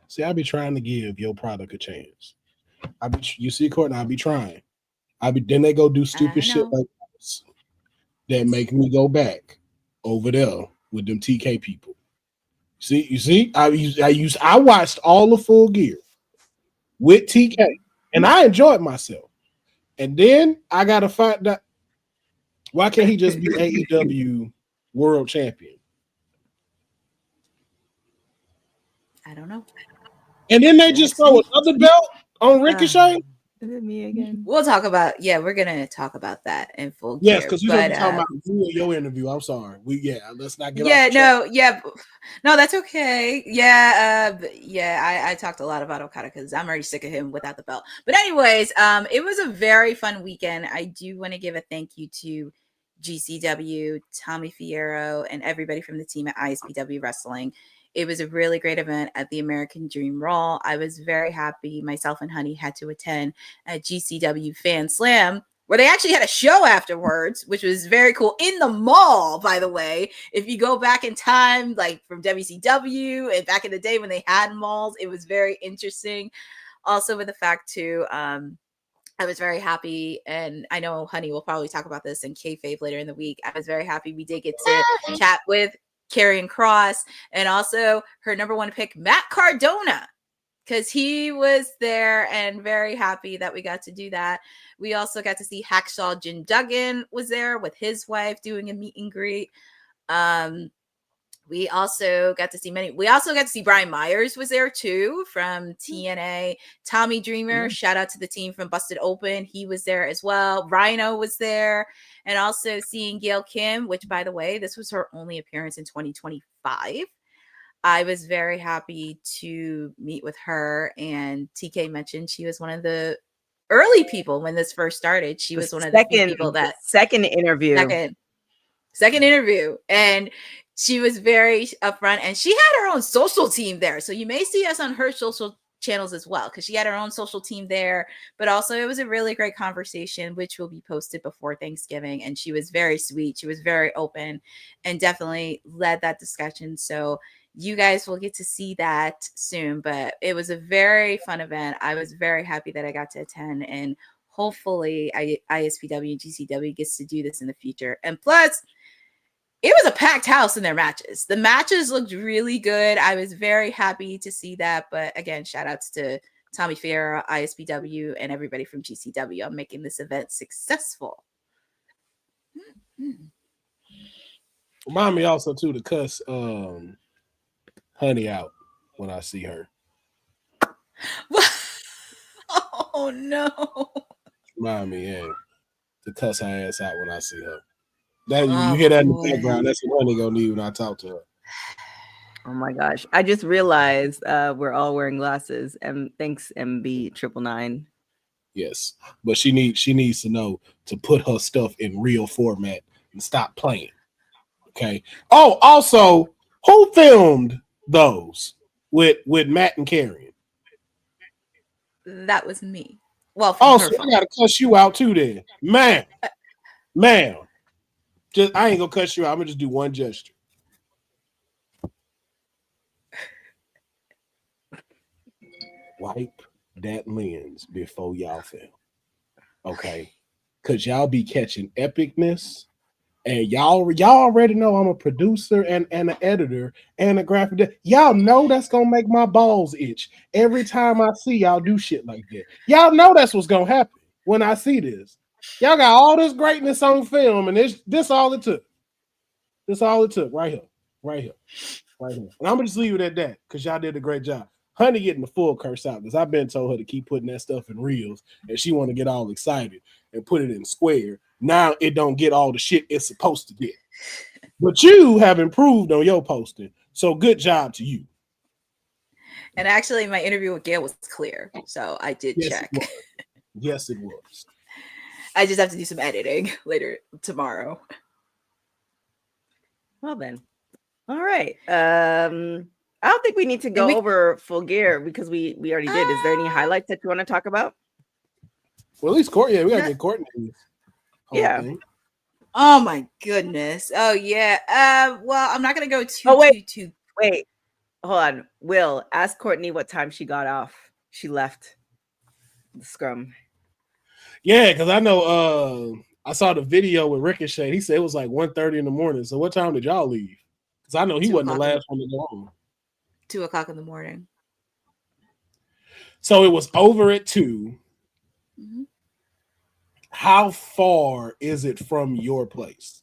See, I be trying to give your product a chance. You see, Courtney, I be trying. Then they go do stupid shit like this that make me go back over there with them TK people. You see, I watched all of Full Gear with TK, and I enjoyed myself. And then I gotta find out why can't he just be AEW World Champion? I don't know. And then they just throw another belt on Ricochet. Is it me again? We're gonna talk about that in Full Gear. Yes, because you're gonna be talking about you and your interview. I'm sorry. Let's not get no, that's okay. I talked a lot about Okada because I'm already sick of him without the belt. But anyways, it was a very fun weekend. I do want to give a thank you to GCW, Tommy Fierro, and everybody from the team at ISPW Wrestling. It was a really great event at the American Dream Raw. I was very happy. Myself and Honey had to attend at GCW Fan Slam, where they actually had a show afterwards, which was very cool in the mall, by the way. If you go back in time, like from WCW and back in the day when they had malls, it was very interesting. also with the fact too, I was very happy, and I know Honey will probably talk about this in kayfabe later in the week. I was very happy we did get to chat with Karrion Kross, and also her number one pick, Matt Cardona, because he was there, and very happy that we got to do that. We also got to see Hacksaw Jim Duggan was there with his wife doing a meet and greet. We also got to see Brian Myers was there too from TNA. Tommy Dreamer, shout out to the team from Busted Open. He was there as well. Rhino was there. And also seeing Gail Kim, which by the way, this was her only appearance in 2025. I was very happy to meet with her. And TK mentioned she was one of the early people when this first started. She was one of the few people that second interview. And she was very upfront, and she had her own social team there. So you may see us on her social channels as well, because she had her own social team there. But also it was a really great conversation, which will be posted before Thanksgiving. And she was very sweet. She was very open and definitely led that discussion. So you guys will get to see that soon. But it was a very fun event. I was very happy that I got to attend, and hopefully ISPW and GCW gets to do this in the future. And plus, it was a packed house in their matches. The matches looked really good. I was very happy to see that. But again, shout outs to Tommy Fierro, ISPW, and everybody from GCW on making this event successful. Remind me also too to cuss Honey out when I see her. Oh no. Remind me, yeah, to cuss her ass out when I see her. That you hear that in the background. That's what Honey gonna need when I talk to her. Oh my gosh! I just realized we're all wearing glasses. And thanks, MB999. Yes, but she needs to know to put her stuff in real format and stop playing. Okay. Oh, also, who filmed those with Matt and Karrion? That was me. Well, also, I gotta cuss you out too, then, ma'am. Just I ain't gonna cuss you out. I'm gonna just do one gesture. Wipe that lens before y'all film. Okay. Cause y'all be catching epicness. And y'all already know I'm a producer and an editor and a graphic. Y'all know that's gonna make my balls itch every time I see y'all do shit like that. Y'all know that's what's gonna happen when I see this. Y'all got all this greatness on film, and this all it took. This all it took right here. And I'm gonna just leave it at that because y'all did a great job. Honey getting the full curse out because I've been told her to keep putting that stuff in reels, and she want to get all excited and put it in square. Now it don't get all the shit it's supposed to get. But you have improved on your posting, so good job to you. And actually, my interview with Gail was clear, so I did check. Yes, it was. I just have to do some editing later tomorrow. Well then, all right. I don't think we need to go over full gear because we already did. Is there any highlights that you want to talk about? Well, at least Courtney. Yeah, we gotta get Courtney. Yeah. Thing. Oh my goodness. Oh yeah. Well, I'm not gonna go too. Wait. Hold on. Will, ask Courtney what time she got off. She left the scrum. Yeah, because I know I saw the video with Ricochet. He said it was like 1:30 in the morning. So what time did y'all leave? Because I know he wasn't the last one to go home. 2 o'clock in the morning. So it was over at 2. Mm-hmm. How far is it from your place?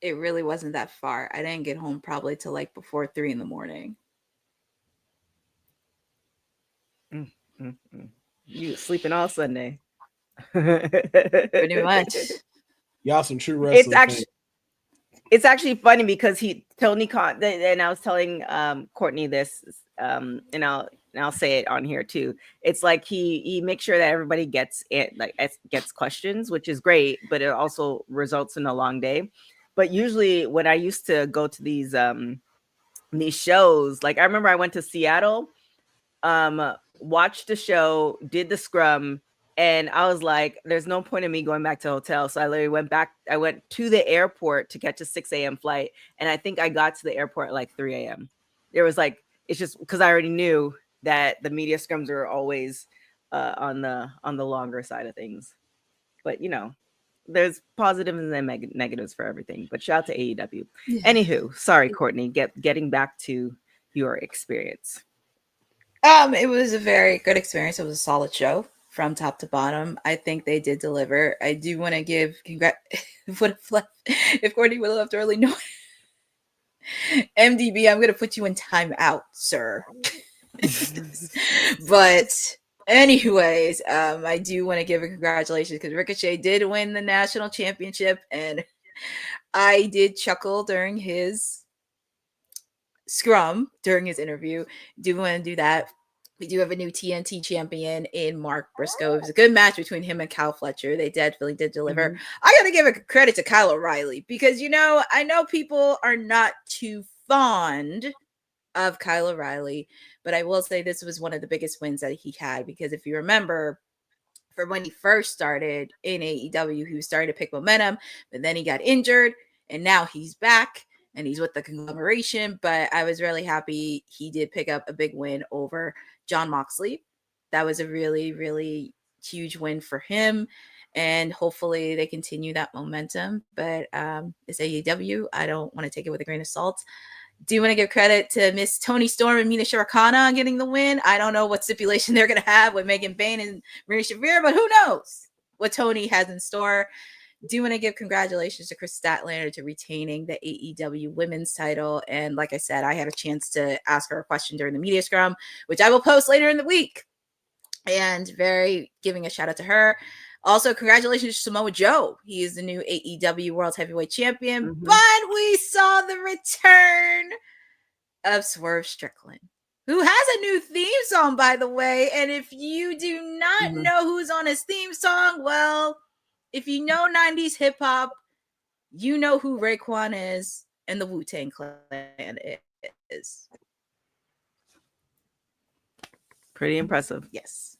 It really wasn't that far. I didn't get home probably till like before 3 in the morning. You sleeping all Sunday. Pretty much. Y'all some true wrestling. It's actually funny because Tony Khan, and I was telling Courtney this, and I'll say it on here too. It's like he makes sure that everybody gets questions, which is great, but it also results in a long day. But usually when I used to go to these shows, like I remember I went to Seattle, watched the show, did the scrum, and I was like, there's no point in me going back to the hotel. So I literally went back. I went to the airport to catch a 6 a.m. flight. And I think I got to the airport at like 3 a.m. There was like, it's just because I already knew that the media scrums are always on the longer side of things. But you know, there's positives and then negatives for everything. But shout out to AEW. Anywho, sorry, Courtney. Getting back to your experience. It was a very good experience. It was a solid show from top to bottom. I think they did deliver. I do want to give if Courtney would have left early, no. MDB, I'm gonna put you in timeout, sir. But anyways, I do want to give a congratulations because Ricochet did win the national championship, and I did chuckle during his scrum during his interview. Do want to do that. We do have a new TNT champion in Mark Briscoe. It was a good match between him and Kyle Fletcher. They definitely did deliver. I got to give a credit to Kyle O'Reilly because, you know, I know people are not too fond of Kyle O'Reilly, but I will say this was one of the biggest wins that he had because if you remember, from when he first started in AEW, he was starting to pick momentum, but then he got injured, and now he's back. And he's with the conglomeration, but I was really happy he did pick up a big win over Jon Moxley. That was a really, really huge win for him, and hopefully they continue that momentum. But it's AEW. I don't want to take it with a grain of salt. Do want to give credit to Miss Toni Storm and Mina Shirakana on getting the win. I don't know what stipulation they're going to have with Megan Bayne and Maria Shavir, but who knows what Toni has in store. Do want to give congratulations to Chris Statlander to retaining the AEW women's title. And like I said, I had a chance to ask her a question during the media scrum, which I will post later in the week. And very giving a shout out to her. Also, congratulations to Samoa Joe. He is the new AEW World Heavyweight Champion. But we saw the return of Swerve Strickland, who has a new theme song, by the way. And if you do not know who's on his theme song, well, if you know 90s hip hop, you know who Raekwon is and the Wu-Tang Clan is. Pretty impressive. Yes.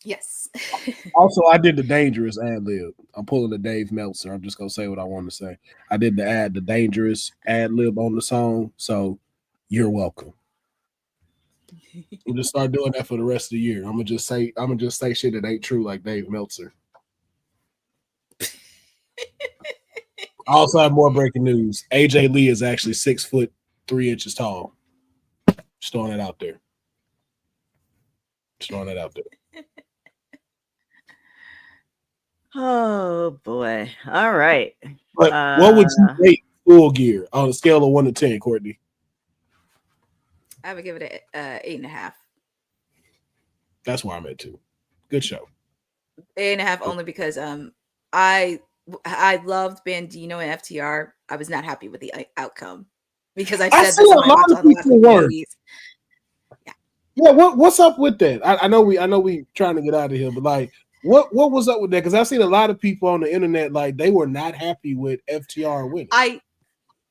Yes. Also, I did the dangerous ad lib. I'm pulling the Dave Meltzer. I'm just gonna say what I want to say. I did the dangerous ad lib on the song, so you're welcome. We'll just start doing that for the rest of the year. I'm gonna just say shit that ain't true like Dave Meltzer. I also have more breaking news. AJ Lee is actually 6'3" tall. Just throwing it out there. Oh boy. All right. But what would you rate Full Gear on a scale of 1 to 10, Courtney? I would give it a 8.5. That's where I'm at too. Good show. 8.5 only because I loved Bandino and FTR. I was not happy with the outcome because I said see a lot of people were. Yeah, what's up with that? I know we trying to get out of here, but like, what was up with that? Because I've seen a lot of people on the internet like they were not happy with FTR winning.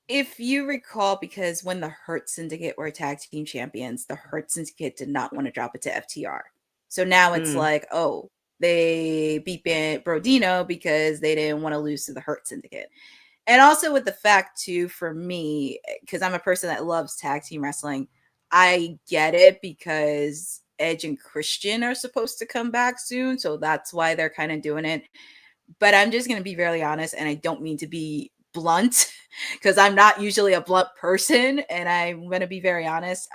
If you recall, because when the Hurt Syndicate were tag team champions, the Hurt Syndicate did not want to drop it to FTR. So now it's like, oh, they beat Brodino because they didn't want to lose to the Hurt Syndicate. And also with the fact, too, for me, because I'm a person that loves tag team wrestling, I get it because Edge and Christian are supposed to come back soon. So that's why they're kind of doing it. But I'm just going to be very honest, and I don't mean to be blunt because I'm not usually a blunt person, and I'm going to be very honest.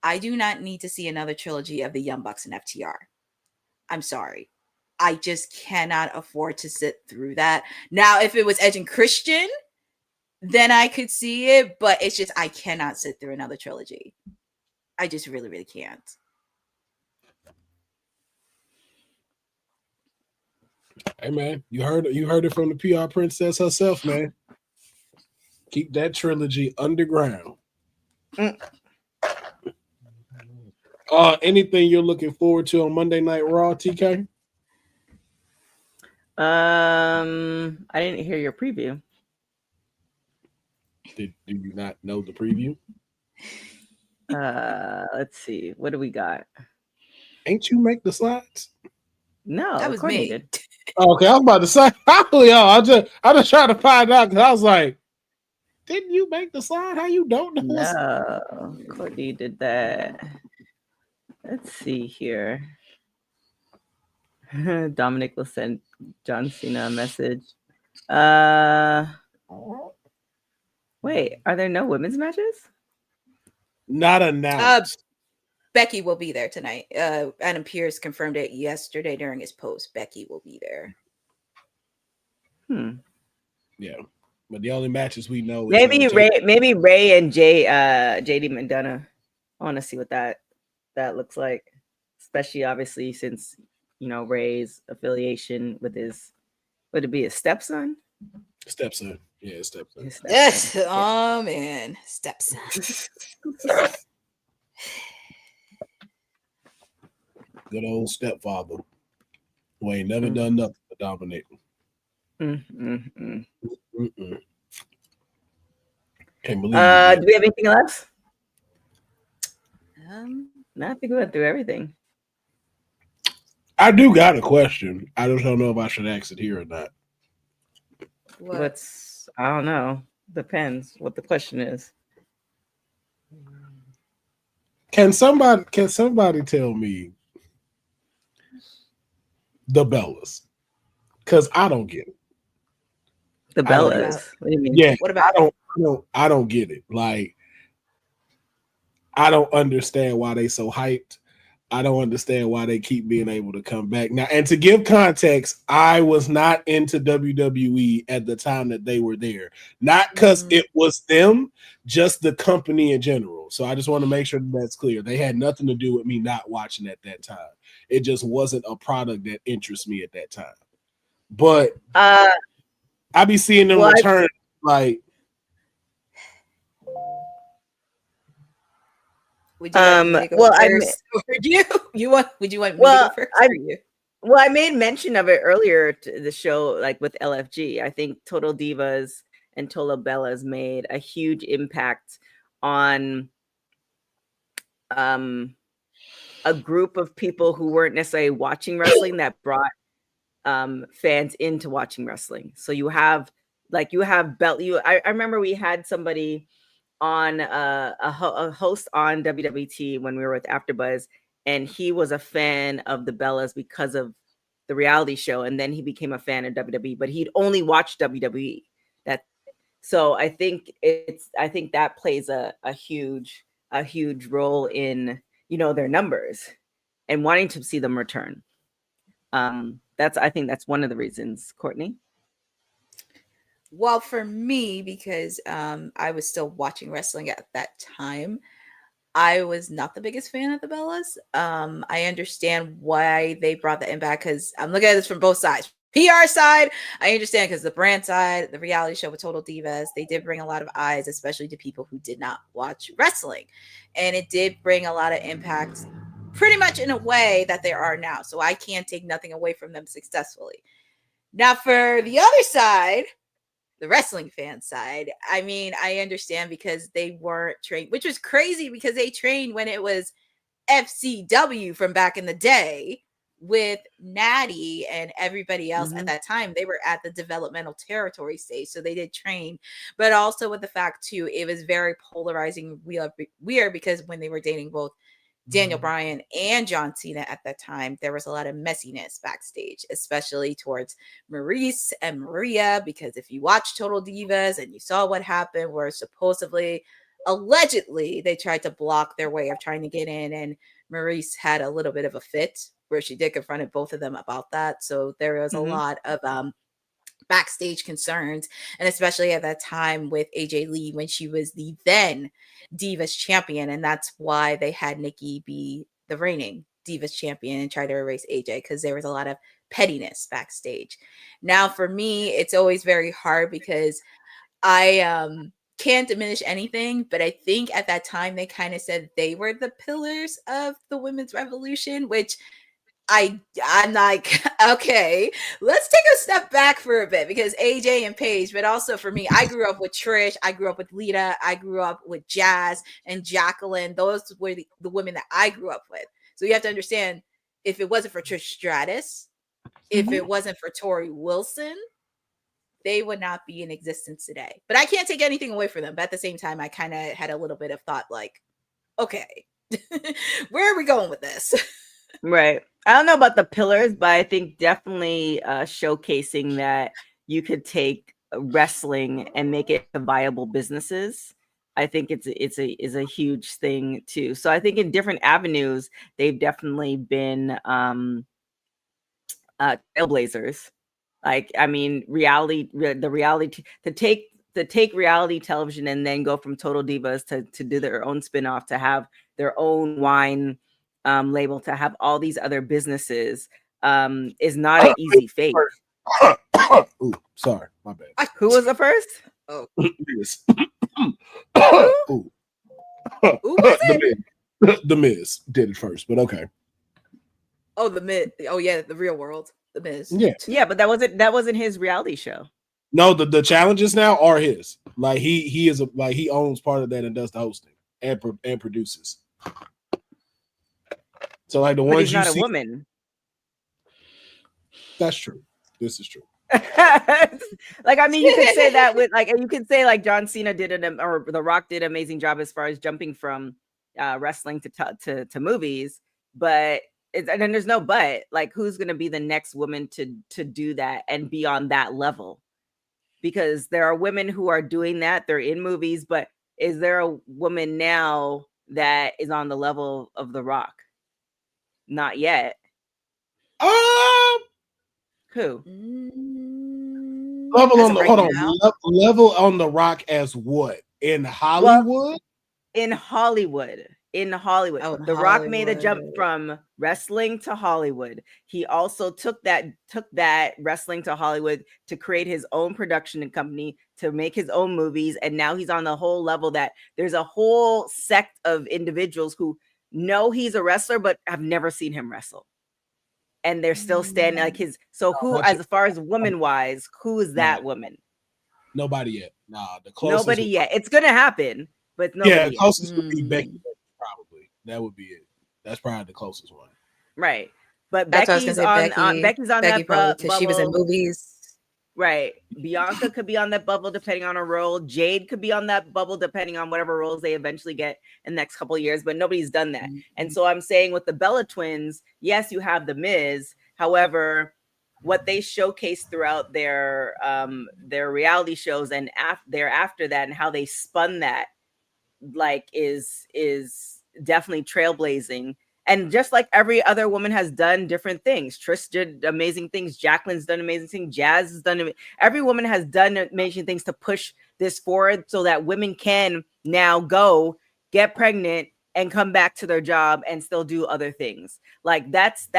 I do not need to see another trilogy of the Young Bucks and FTR. I'm sorry. I just cannot afford to sit through that. Now, if it was Edge and Christian, then I could see it, but it's just I cannot sit through another trilogy. I just really, really can't. Hey man, you heard it from the PR princess herself, man. Keep that trilogy underground. Anything you're looking forward to on Monday Night Raw, TK? I didn't hear your preview. Do you not know the preview? Let's see. What do we got? Ain't you make the slides? No, that was me. Okay, I was about to say, I just trying to find out because I was like, Didn't you make the slide? How you don't know? No, Courtney did that. Let's see here. Dominic will send John Cena a message. Wait, are there no women's matches? Not announced. Becky will be there tonight. Adam Pearce confirmed it yesterday during his post. Becky will be there. Yeah, but the only matches we know maybe Ray and JD McDonough. I want to see what that looks like, especially obviously since Ray's affiliation with would it be his stepson? Stepson, yeah, stepson. Yes, oh man, stepson. Good old stepfather who ain't never done nothing for Dominic. Can't believe do we have anything else? No, I think we went through everything. I do got a question. I just don't know if I should ask it here or not. I don't know. Depends what the question is. Can somebody tell me the Bellas? Because I don't get it. The Bellas. What do you mean? Yeah. What about I don't get it. Like, I don't understand why they so hyped. I don't understand why they keep being able to come back. Now, and to give context, I was not into WWE at the time that they were there. Not because it was them, just the company in general. So I just want to make sure that's clear. They had nothing to do with me not watching at that time. It just wasn't a product that interests me at that time. But I be seeing them return like. Would you want me to go first? Would you want me to go first for you? Well, I made mention of it earlier to the show, like with LFG. I think Total Divas and Total Bellas made a huge impact on a group of people who weren't necessarily watching wrestling that brought fans into watching wrestling. So you have I remember we had somebody on a host on WWT when we were with AfterBuzz, and he was a fan of the Bellas because of the reality show, and then he became a fan of WWE, but he'd only watched WWE. So I think that plays a huge role in their numbers and wanting to see them return. I think that's one of the reasons, Courtney. Well, for me, because I was still watching wrestling at that time, I was not the biggest fan of the Bellas. I understand why they brought that in back, because I'm looking at this from both sides. PR side, I understand, because the brand side, the reality show with Total Divas, they did bring a lot of eyes, especially to people who did not watch wrestling. And it did bring a lot of impact, pretty much in a way that there are now. So I can't take nothing away from them successfully. Now, for the other side, the wrestling fan side, I mean, I understand, because they weren't trained, which was crazy, because they trained when it was FCW from back in the day with Natty and everybody else at that time. They were at the developmental territory stage, so they did train, but also with the fact too, it was very polarizing, weird, because when they were dating both Daniel Bryan and John Cena at that time, there was a lot of messiness backstage, especially towards Maurice and Maria, because if you watch Total Divas and you saw what happened, where allegedly, they tried to block their way of trying to get in, and Maurice had a little bit of a fit where she did confront both of them about that. So there was a lot of backstage concerns, and especially at that time with AJ Lee, when she was the then Divas champion, and that's why they had Nikki be the reigning Divas champion and try to erase AJ, because there was a lot of pettiness backstage. Now, for me, it's always very hard, because I can't diminish anything, but I think at that time they kind of said they were the pillars of the women's revolution, which I'm like, okay, let's take a step back for a bit, because AJ and Paige, but also for me, I grew up with Trish, I grew up with Lita, I grew up with Jazz and Jacqueline. Those were the women that I grew up with. So you have to understand, if it wasn't for Trish Stratus, if it wasn't for Tori Wilson, they would not be in existence today. But I can't take anything away from them. But at the same time, I kind of had a little bit of thought like, okay, where are we going with this? Right. I don't know about the pillars, but I think definitely showcasing that you could take wrestling and make it viable businesses. I think it's a huge thing too. So I think in different avenues, they've definitely been trailblazers. Like, I mean, to take reality television and then go from Total Divas to do their own spinoff, to have their own wine label, to have all these other businesses is not an easy feat. Ooh, sorry, my bad. Who was the first? Oh, Miz. Who was it? The Miz did it first, but okay. Oh, the Miz. Oh yeah, the Real World. The Miz. Yeah, but that wasn't his reality show. No, the challenges now are his. Like he is he owns part of that and does the hosting and produces. So like the But ones he's you not see, a woman. That's true. This is true. Like, I mean, you could say that with you could say like John Cena did or The Rock did an amazing job as far as jumping from wrestling to movies, but and then there's no but. Like, who's going to be the next woman to do that and be on that level? Because there are women who are doing that. They're in movies, but is there a woman now that is on the level of The Rock? Not yet. Who? Level on the level on The Rock as what? In Hollywood? Well, in Hollywood. Oh, The Rock made a jump from wrestling to Hollywood. He also took that wrestling to Hollywood to create his own production company, to make his own movies, and now he's on the whole level that there's a whole sect of individuals who know he's a wrestler but have never seen him wrestle. And they're still standing like his. So who, as far as woman wise, who is that woman? Nobody yet. Nah, the closest. Nobody yet. It's gonna happen, but nobody yeah, yet. closest would be Becky. Probably that would be it. That's probably the closest one. Right, but That's Becky's on Becky that because she was in movies. Right, Bianca could be on that bubble depending on her role. Jade could be on that bubble depending on whatever roles they eventually get in the next couple of years. But nobody's done that, and so I'm saying with the Bella Twins, yes, you have the Miz. However, what they showcase throughout their reality shows and after that, and how they spun that, like is definitely trailblazing. And just like every other woman has done different things. Trish did amazing things. Jacqueline's done amazing things. Jazz has done. Every woman has done amazing things to push this forward so that women can now go get pregnant and come back to their job and still do other things. Like that's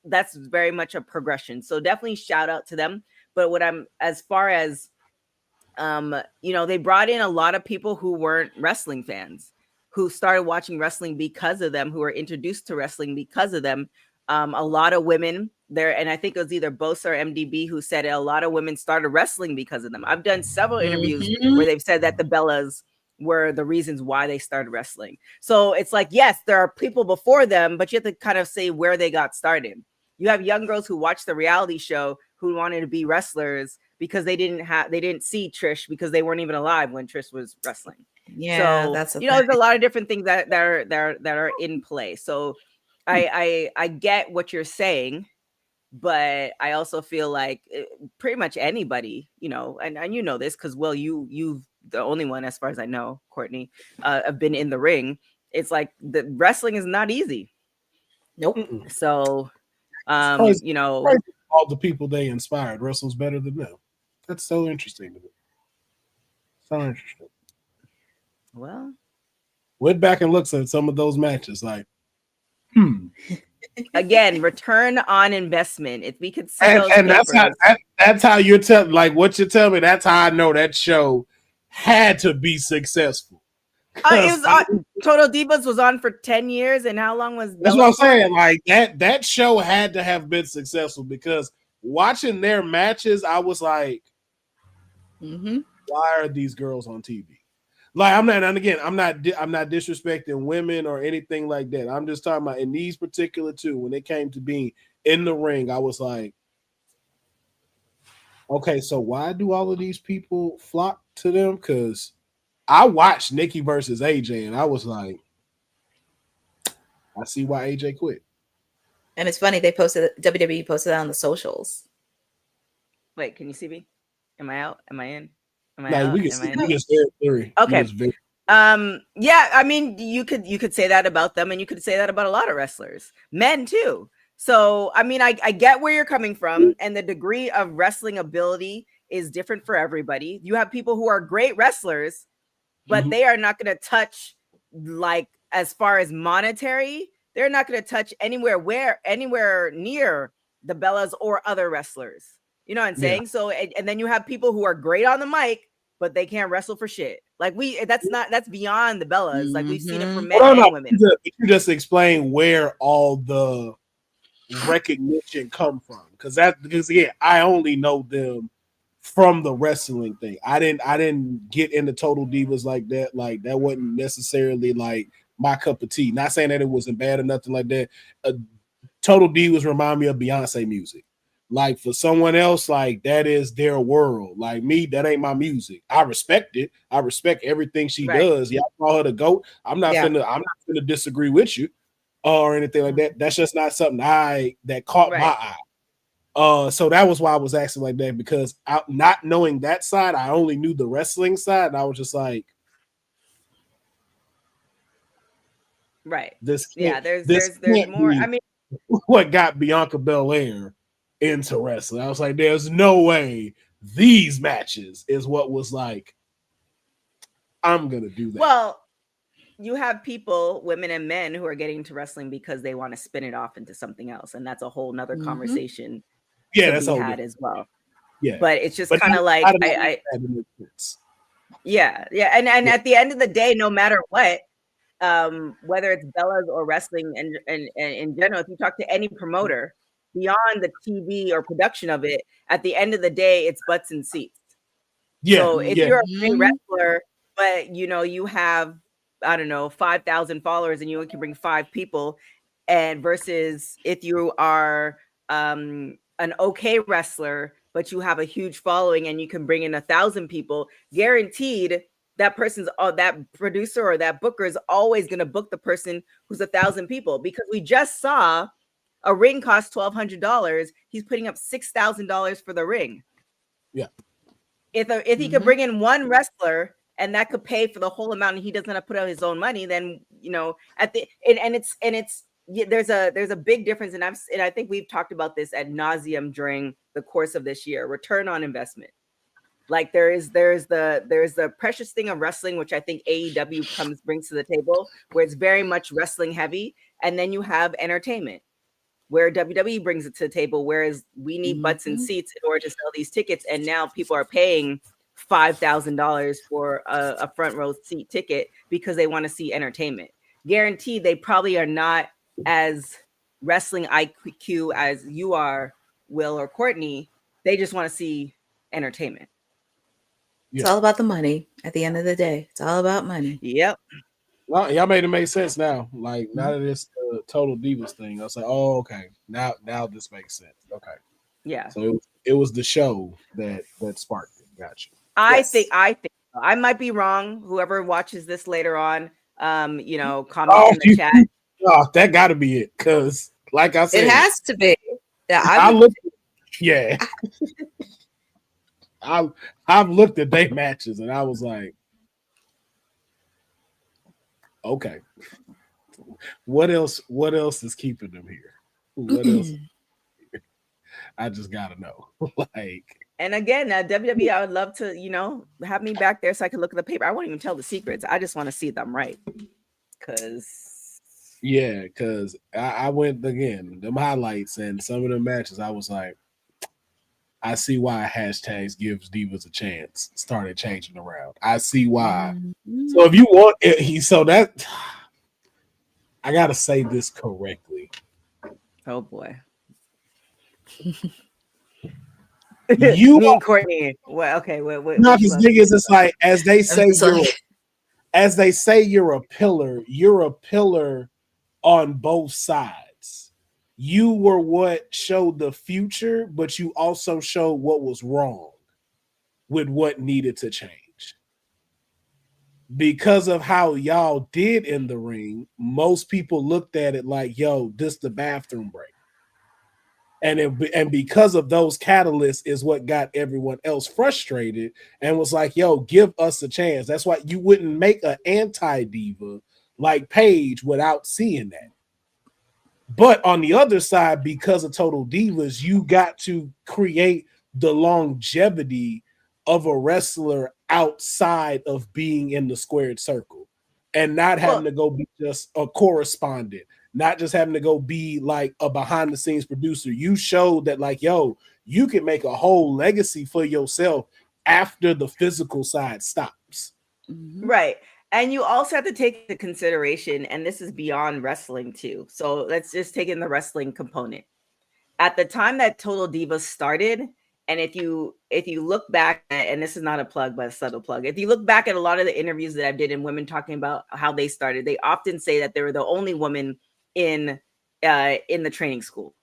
very much a progression. So definitely shout out to them. But as far as they brought in a lot of people who weren't wrestling fans, who started watching wrestling because of them, who were introduced to wrestling because of them. A lot of women there, and I think it was either Bosa or MDB who said it, a lot of women started wrestling because of them. I've done several interviews where they've said that the Bellas were the reasons why they started wrestling. So it's like, yes, there are people before them, but you have to kind of say where they got started. You have young girls who watched the reality show who wanted to be wrestlers because they didn't see Trish because they weren't even alive when Trish was wrestling. Yeah, so that's there's a lot of different things that are in play. So I get what you're saying, but I also feel like pretty much anybody, and you know this because you've the only one as far as I know, Courtney, have been in the ring. It's like the wrestling is not easy. Nope. So all the people they inspired wrestles better than them. That's so interesting to me. So interesting. Well, went back and looked at some of those matches, like, Again, return on investment. If we could see and that's how you're telling, like what you're telling me. That's how I know that show had to be successful. It was Total Divas was on for 10 years, and how long was that's what I'm saying? Like that show had to have been successful because watching their matches, I was like, why are these girls on TV? Like I'm not disrespecting women or anything like that. I'm just talking about in these particular two, when it came to being in the ring, I was like, Okay, so why do all of these people flock to them? Because I watched Nikki versus AJ, and I was like, I see why AJ quit. And it's funny, WWE posted that on the socials. Wait, can you see me? Am I out? Am I in? Am I Like out? we can Am see, I in? we just very theory. Okay. Yeah, I mean, you could say that about them, and you could say that about a lot of wrestlers, men too. So, I mean, I get where you're coming from, and the degree of wrestling ability is different for everybody. You have people who are great wrestlers, but they are not going to touch, like, as far as monetary, they're not going to touch anywhere near the Bellas or other wrestlers. You know what I'm saying? So, and then you have people who are great on the mic, but they can't wrestle for shit. Like that's beyond the Bellas. Like we've seen it for men and women. You just explain where all the recognition come from, because I only know them from the wrestling thing. I didn't get into Total Divas like that. Like that wasn't necessarily like my cup of tea. Not saying that it wasn't bad or nothing like that. Total Divas remind me of Beyonce music. Like for someone else, like that is their world. Like me, that ain't my music. I respect it. I respect everything she does. Y'all call her the GOAT. I'm not gonna disagree with you or anything like that. That's just not something that caught my eye. So that was why I was asking like that, because not knowing that side, I only knew the wrestling side, and I was just like, there's more. I mean, what got Bianca Belair into wrestling? I was like, there's no way these matches is what was like, I'm gonna do that. Well, you have people, women and men, who are getting into wrestling because they want to spin it off into something else, and that's a whole nother conversation. That's to be had as well. Yeah, but it's just kind of like and at the end of the day, no matter what, whether it's Bellas or wrestling and in general, if you talk to any promoter beyond the TV or production of it, at the end of the day, it's butts and seats. So if you're a great wrestler, but you have, I don't know, 5,000 followers and you can bring 5 people, and versus if you are an okay wrestler, but you have a huge following and you can bring in 1,000 people, guaranteed that person's that producer or that booker is always going to book the person who's 1,000 people, because we just saw a ring cost $1,200. He's putting up $6,000 for the ring. Yeah. If he could bring in one wrestler and that could pay for the whole amount, and he doesn't have to put out his own money, then there's a big difference, and I think we've talked about this ad nauseum during the course of this year. Return on investment. Like there's the precious thing of wrestling, which I think AEW brings to the table, where it's very much wrestling heavy, and then you have entertainment, where WWE brings it to the table, whereas we need butts and seats in order to sell these tickets, and now people are paying $5,000 for a front row seat ticket because they want to see entertainment. Guaranteed, they probably are not as wrestling IQ as you are, Will or Courtney. They just want to see entertainment. It's all about the money. At the end of the day, it's all about money. Yep. Well, y'all made it make sense now. Like now that it's the Total Divas thing, I was like, oh, okay. Now this makes sense. Okay. Yeah. So it was the show that sparked it. Gotcha. I think I might be wrong. Whoever watches this later on, comment in the chat. Oh, that got to be it, because like I said, it has to be. Yeah, I've looked at their matches and I was like, okay, what else is keeping them here? What else? I just gotta know. And again, WWE, I would love to, have me back there so I can look at the paper. I won't even tell the secrets. I just want to see them right. Because I went again, them highlights and some of the matches, I was like, I see why hashtags gives Divas a chance started changing around. I see why. So if you want it, I gotta say this correctly. Oh boy. You and Courtney. Well, okay. Wait. No, because thing is, it's like as they say you're a pillar on both sides. you were what showed the future, but you also showed what was wrong with what needed to change. Because of how y'all did in the ring, most people looked at it like, yo, this the bathroom break. And because of those catalysts is what got everyone else frustrated and was like, yo, give us a chance. That's why you wouldn't make an anti-diva like Paige without seeing that. But on the other side, because of Total Divas, you got to create the longevity of a wrestler outside of being in the squared circle and not having to go be just a correspondent, not just having to go be like a behind the scenes producer. You showed that like, yo, you can make a whole legacy for yourself after the physical side stops. Right. And you also have to take into consideration, and this is beyond wrestling too. So let's just take in the wrestling component. At the time that Total Divas started, and if you look back, and this is not a plug, but a subtle plug, if you look back at a lot of the interviews that I did and women talking about how they started, they often say that they were the only woman in the training school.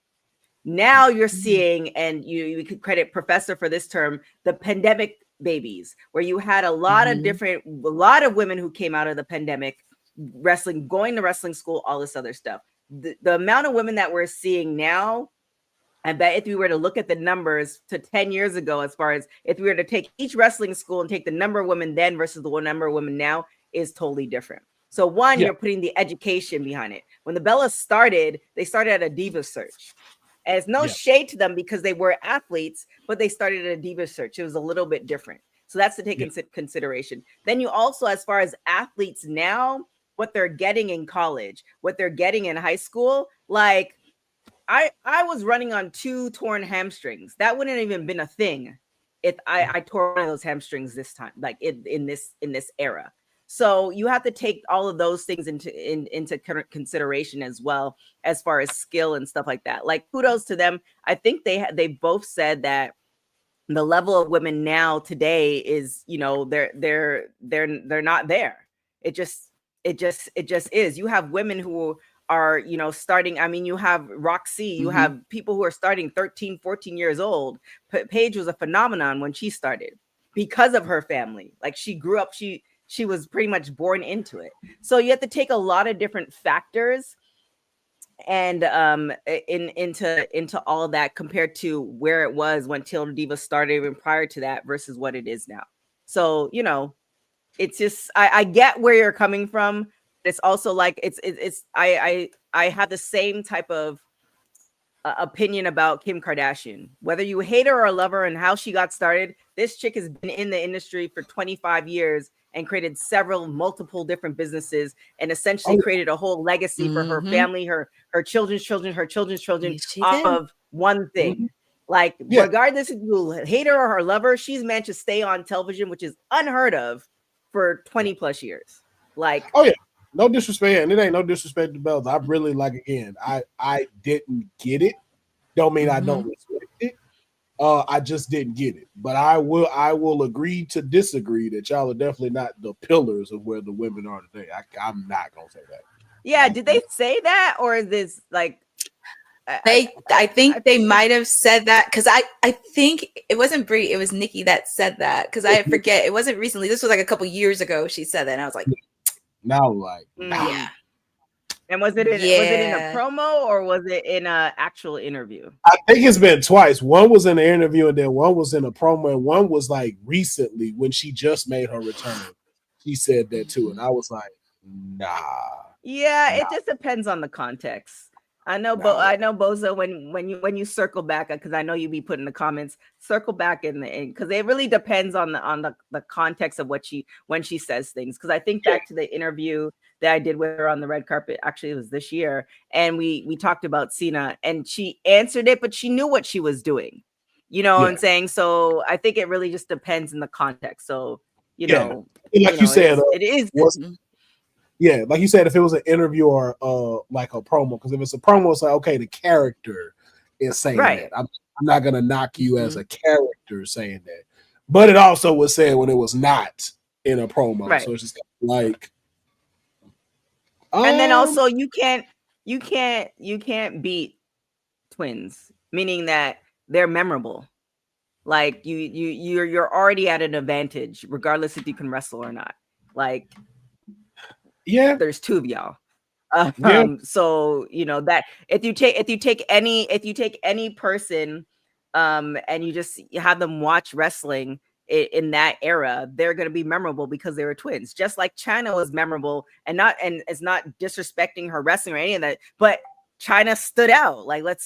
Now you're seeing, and you could credit Professor for this term, the pandemic babies, where you had a lot of women who came out of the pandemic wrestling, going to wrestling school, all this other stuff. The amount of women that we're seeing now, I bet if we were to look at the numbers to 10 years ago, as far as if we were to take each wrestling school and take the number of women then versus the number of women now, is totally different. So one, you're putting the education behind it. When the Bellas started, they started at a diva search. And it's no shade to them because they were athletes, but they started at a diva search. It was a little bit different. So that's to take into consideration. Then you also, as far as athletes now, what they're getting in college, what they're getting in high school, like I was running on 2 torn hamstrings. That wouldn't have even been a thing if I tore one of those hamstrings this time, like in this era. So you have to take all of those things into consideration as well, as far as skill and stuff like that. Like, kudos to them. I think they both said that the level of women now today is, you know, they're not there. It just is. You have women who are, you know, starting. I mean, you have Roxy, you have people who are starting 13, 14 years old. Paige was a phenomenon when she started because of her family. Like, she grew up, she was pretty much born into it. So you have to take a lot of different factors and into all of that compared to where it was when Total Divas started, even prior to that, versus what it is now. So, you know, it's just, I get where you're coming from. It's also like I have the same type of opinion about Kim Kardashian. Whether you hate her or love her and how she got started, this chick has been in the industry for 25 years and created multiple different businesses, and essentially created a whole legacy for her family, her children's children, her children's children, off of one thing. Like, regardless if you hate her or love her, she's managed to stay on television, which is unheard of, for 20 plus years. Like, no disrespect, and it ain't no disrespect to Bells. I really, like, again, I didn't get it. Don't mean I don't respect it. I just didn't get it. But I will agree to disagree that y'all are definitely not the pillars of where the women are today. I'm not gonna say that. Yeah, did they say that, or is this like I think they might have said that, because I think it wasn't Brie, it was Nikki that said that, because I forget, it wasn't recently. This was like a couple years ago. She said that, and I was like, now, like, yeah. And was it in a promo, or was it in an actual interview? I think it's been twice. One was in the interview, and then one was in a promo, and one was like recently when she just made her return. She said that too, and I was like, nah. Yeah, it just depends on the context. I know, I know, Bozo, when you circle back, because I know you be putting the comments, circle back in because it really depends on the context of when she says things. Because I think back to the interview that I did with her on the red carpet, actually it was this year, and we talked about Cena, and she answered it, but she knew what she was doing. You know what I'm saying? So I think it really just depends in the context. So know, like you said, it is. Yeah, like you said, if it was an interview or like a promo, because if it's a promo, it's like, okay, the character is saying that. I'm not gonna knock you as a character saying that, but it also was said when it was not in a promo, so it's just like. And then also you can't beat twins, meaning that they're memorable. Like you're already at an advantage, regardless if you can wrestle or not. Like, yeah, there's two of y'all. Yeah. So you know that if you take any person, and you just have them watch wrestling in that era, they're going to be memorable because they were twins. Just like China was memorable, and it's not disrespecting her wrestling or any of that, but China stood out. Like, like,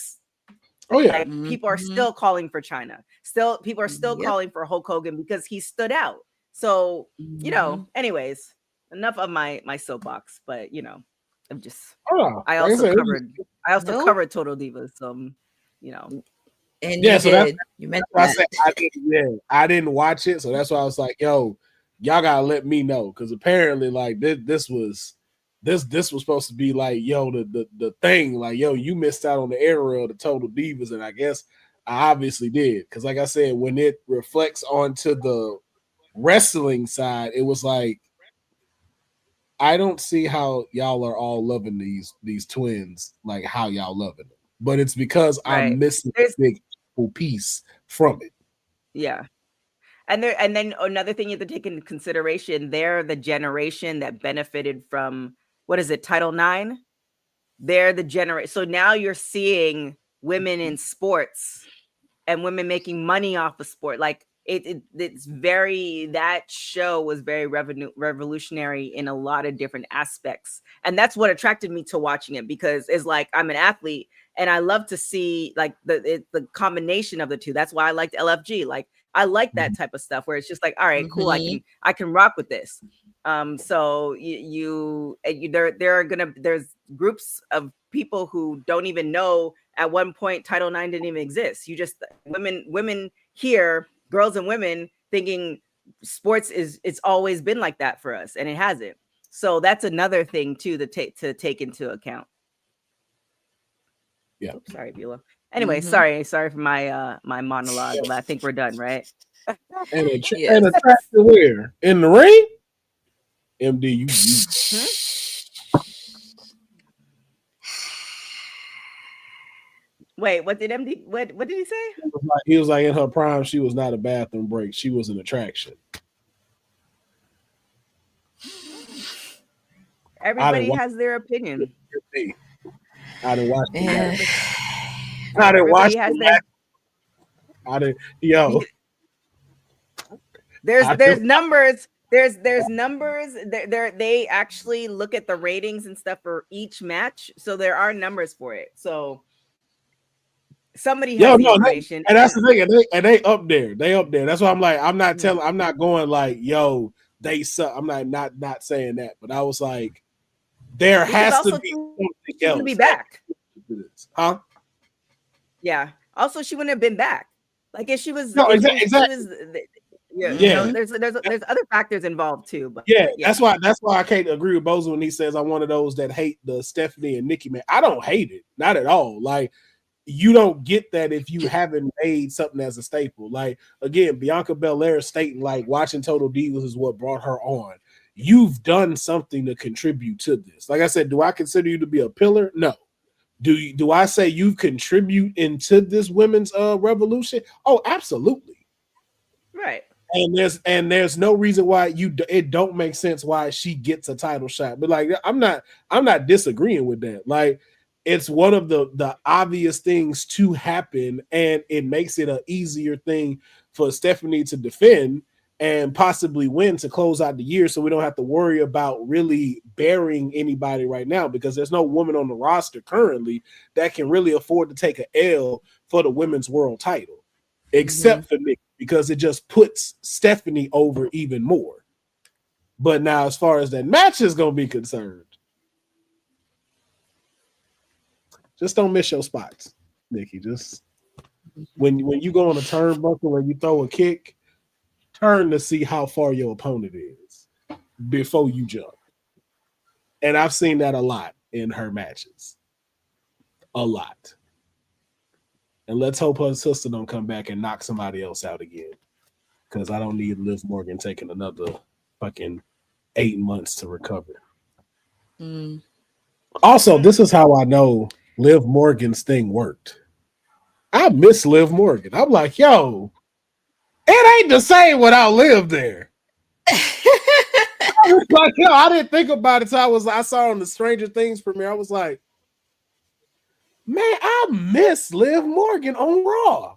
people are still calling for China. Still, people are still calling for Hulk Hogan because he stood out. So, you know, anyways, enough of my soapbox, but you know, I'm just, I also covered Total Divas. So, you know, and you did. You mentioned that. I didn't watch it, so that's why I was like, yo, y'all gotta let me know, because apparently, like, this was supposed to be like, yo, the thing, like, yo, you missed out on the era of the Total Divas, and I guess I obviously did, because like I said, when it reflects onto the wrestling side, it was like, I don't see how y'all are all loving these twins like how y'all loving them, but it's because I'm missing a big piece from it. Yeah. And then another thing you have to take into consideration, they're the generation that benefited from, what is it, Title IX? They're the generation. So now you're seeing women in sports and women making money off of sport. Like, it's very, that show was very revolutionary in a lot of different aspects. And that's what attracted me to watching it, because it's like, I'm an athlete and I love to see like the combination of the two. That's why I liked LFG. Like, I like that type of stuff where it's just like, all right, cool. I can rock with this. So there's groups of people who don't even know at one point Title IX didn't even exist. You just, women here, girls and women, thinking sports it's always been like that for us, and it hasn't. So that's another thing too to take into account. Yeah. Oops, sorry, Beulah. Anyway, sorry for my my monologue. But I think we're done, right? And attracted where? In the ring? MD, you. Wait, what did MD? What did he say? He was like, in her prime, she was not a bathroom break. She was an attraction. Everybody has their opinion. I didn't watch it. I didn't watch it. I didn't. Yo. There's numbers. There's numbers. They actually look at the ratings and stuff for each match. So there are numbers for it. So somebody has the information. And that's the thing. And they up there. They up there. That's why I'm like, I'm not going like, yo, they suck. I'm not saying that. But I was like, there has to be something else. To be back. Huh? Yeah. Also, she wouldn't have been back. Like, if she was, exactly. You know, there's other factors involved too. But yeah, that's why I can't agree with Bozo when he says I'm one of those that hate the Stephanie and Nikki man. I don't hate it, not at all. Like, you don't get that if you haven't made something as a staple. Like, again, Bianca Belair stating like watching Total Divas is what brought her on. You've done something to contribute to this. Like I said, do I consider you to be a pillar? No. Do I say you contribute into this women's revolution? Oh, absolutely. Right. And there's no reason why it don't make sense why she gets a title shot. But like, I'm not disagreeing with that. Like, it's one of the obvious things to happen, and it makes it an easier thing for Stephanie to defend and possibly win to close out the year, so we don't have to worry about really burying anybody right now, because there's no woman on the roster currently that can really afford to take an L for the women's world title, except for Nick, because it just puts Stephanie over even more. But now, as far as that match is going to be concerned, just don't miss your spots, Nikki. Just when you go on a turnbuckle and you throw a kick, turn to see how far your opponent is before you jump. And I've seen that a lot in her matches. A lot. And let's hope her sister don't come back and knock somebody else out again, because I don't need Liv Morgan taking another fucking 8 months to recover. Also, this is how I know Liv Morgan's thing worked. I miss Liv Morgan. I'm like, yo, it ain't the same without Liv there. I was like, yo, I didn't think about it till I saw on the Stranger Things premiere. I was like, man, I miss Liv Morgan on Raw.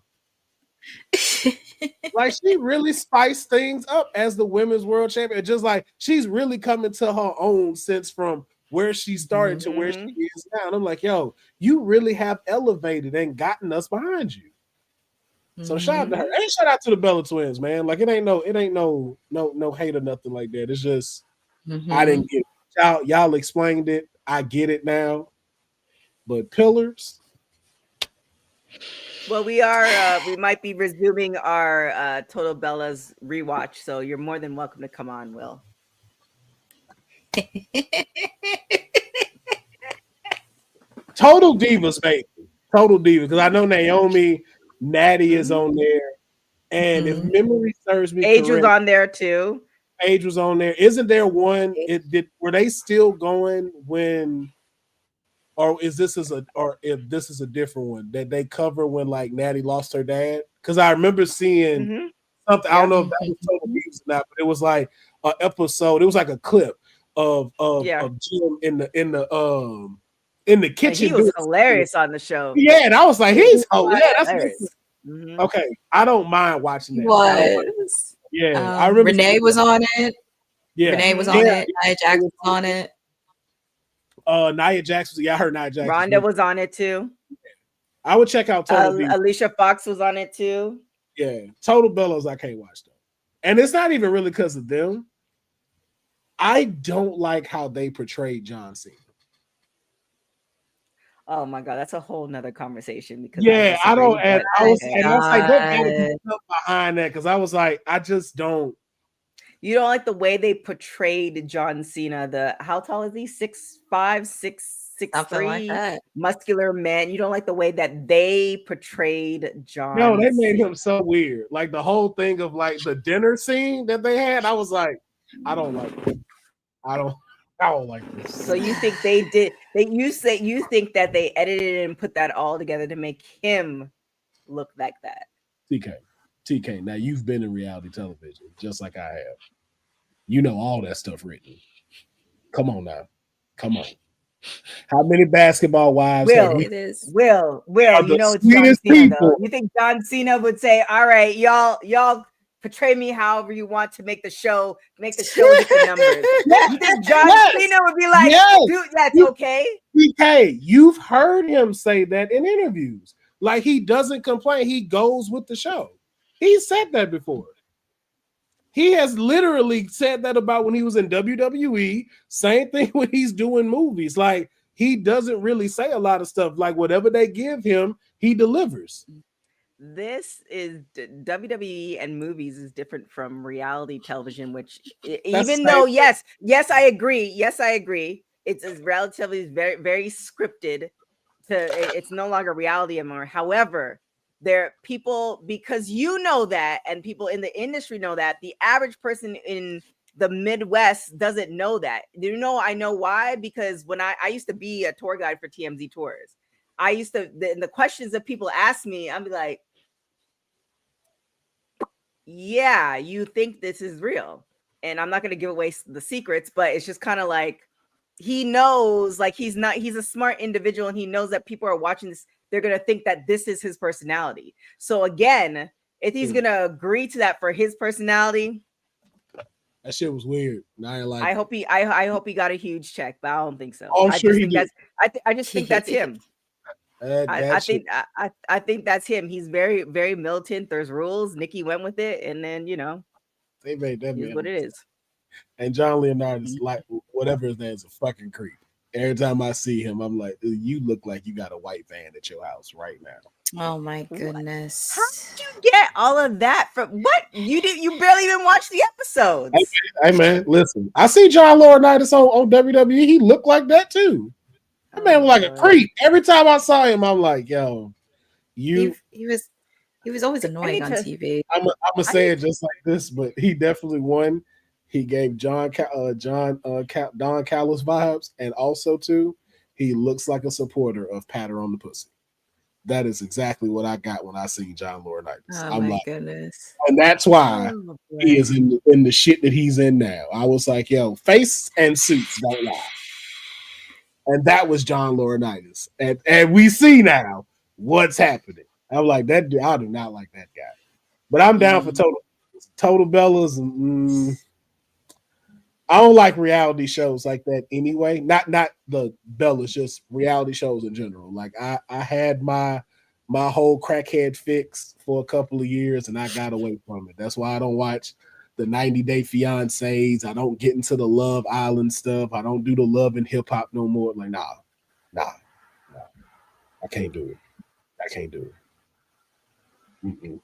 Like, she really spiced things up as the women's world champion. Just like she's really coming to her own sense from where she started to where she is now. And I'm like, yo, you really have elevated and gotten us behind you. So shout out to her. And shout out to the Bella twins, man. Like, it ain't no hate or nothing like that. It's just I didn't get it. Y'all explained it. I get it now. But pillars. Well, we might be resuming our Total Bellas rewatch, so you're more than welcome to come on, Will. Total Divas, baby. Total Divas. Because I know Naomi, Natty is on there. And if memory serves me Paige correct, was on there too. Paige was on there. Isn't there one? Were they still going when, or if this is a different one that they cover when like Natty lost her dad? Because I remember seeing something. I don't know if that was Total Divas or not, but it was like an episode. It was like a clip of Jim in the kitchen. And he was hilarious on the show. Yeah, and I was like, he's hilarious. Okay, I don't mind watching that. Yeah, I remember Renee was on it. Yeah, Renee was on it. Nia Jax was on it. Nia Jax was. I heard Nia Jax. Rhonda was on it too. I would check out Total Divas. Alicia Fox was on it too. Yeah, Total Bellas I can't watch though, and it's not even really because of them. I don't like how they portrayed John Cena. Oh my god, that's a whole nother conversation. Because I don't. And I was like, there gotta be stuff behind that because I was like, I just don't. You don't like the way they portrayed John Cena? How tall is he? 6'5", 6'3", like muscular man. You don't like the way that they portrayed John? No, they made him so weird. Like the whole thing of like the dinner scene that they had. I was like, I don't like it. I don't like this. So you think they did? You think that they edited and put that all together to make him look like that? TK. Now you've been in reality television just like I have. You know all that stuff written. Come on now, come on. How many basketball wives? Will, you know it's John Cena, though. You think John Cena would say, "All right, y'all portray me however you want to make the show get the numbers"? You think John Cena would be like, "Dude, that's okay"? TK, you've heard him say that in interviews. Like he doesn't complain. He goes with the show. He said that before. He has literally said that about when he was in WWE. Same thing when he's doing movies. Like he doesn't really say a lot of stuff. Like whatever they give him, he delivers. This is WWE and movies is different from reality television, which even though yes, I agree. Yes, I agree. It's relatively very, very scripted. It's no longer reality anymore. However, there are people, because you know that, and people in the industry know that, the average person in the Midwest doesn't know that. You know, I know why, because when I used to be a tour guide for TMZ Tours, I used to, the questions that people ask me, I'd be like, yeah, you think this is real. And I'm not going to give away the secrets, but it's just kind of like, he knows, like he's a smart individual, and he knows that people are watching this. They're going to think that this is his personality. So again, if he's going to agree to that for his personality, that shit was weird. I hope he got a huge check, but I don't think so. I'm sure he did. I just think that's him. I think that's him. He's very, very militant. There's rules. Nikki went with it, and then they made that is what it is. And John Leonard is like whatever his name is, a fucking creep. Every time I see him, I'm like, you look like you got a white van at your house right now. Oh my goodness! How did you get all of that from what you did? You barely even watched the episodes. Hey man, listen. I see John Laurinaitis on WWE. He looked like that too. That man was like a creep. Every time I saw him, I'm like, yo, he was always annoying on TV. I'm gonna say it just like this, but he definitely won. He gave Don Callis vibes, and also too, he looks like a supporter of Pat Her on the Pussy. That is exactly what I got when I seen John Laurinaitis. Oh I'm my like, goodness. and that's why Oh, he is in the shit that he's in now. I was like, yo, face and suits don't lie. And that was John Laurinaitis. And we see now what's happening. I'm like, that dude, I do not like that guy. But I'm down for Total Bellas. I don't like reality shows like that anyway. Not the Bellas, just reality shows in general. Like I had my whole crackhead fix for a couple of years and I got away from it. That's why I don't watch the 90-Day Fiancés. I don't get into the Love Island stuff. I don't do the Love and Hip Hop no more. Like, nah. I can't do it. Mm-mm.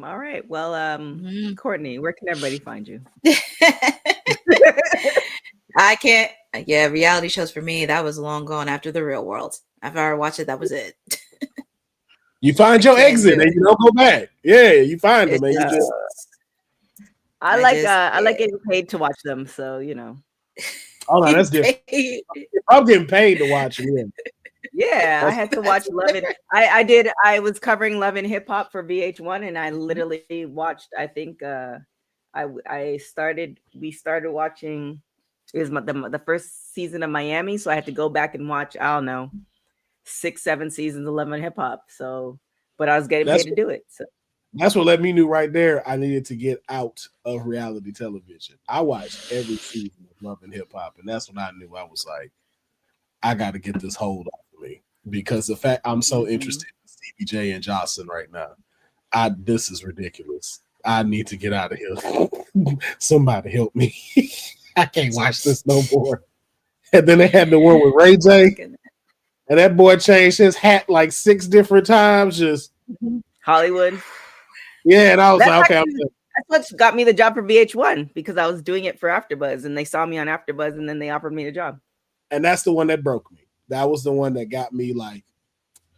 All right. Well, Courtney, where can everybody find you? I can't. Yeah, reality shows for me, that was long gone after the real world. After I watched it, that was it. You find your exit and you don't go back. Yeah, you find them and you just. I like getting paid to watch them, so you know. Oh no, that's different. I'm getting paid to watch it. Yeah, I had to watch Love and I did. I was covering Love and Hip Hop for VH1, and I literally watched. I think we started watching. It was the first season of Miami, so I had to go back and watch. I don't know, 6-7 seasons of Love and Hip Hop. So, but I was getting paid to do it. So. That's what let me know right there. I needed to get out of reality television. I watched every season of Love and Hip Hop, and that's when I knew I was like, I got to get this hold off of me because the fact I'm so interested in Stevie J and Jocelyn right now. This is ridiculous. I need to get out of here. Somebody help me. I can't watch this no more. And then they had the one with Ray J, and that boy changed his hat like 6 different times. Just Hollywood. Yeah, and I was like, okay. That's what got me the job for VH1 because I was doing it for AfterBuzz, and they saw me on AfterBuzz, and then they offered me a job. And that's the one that broke me. That was the one that got me like,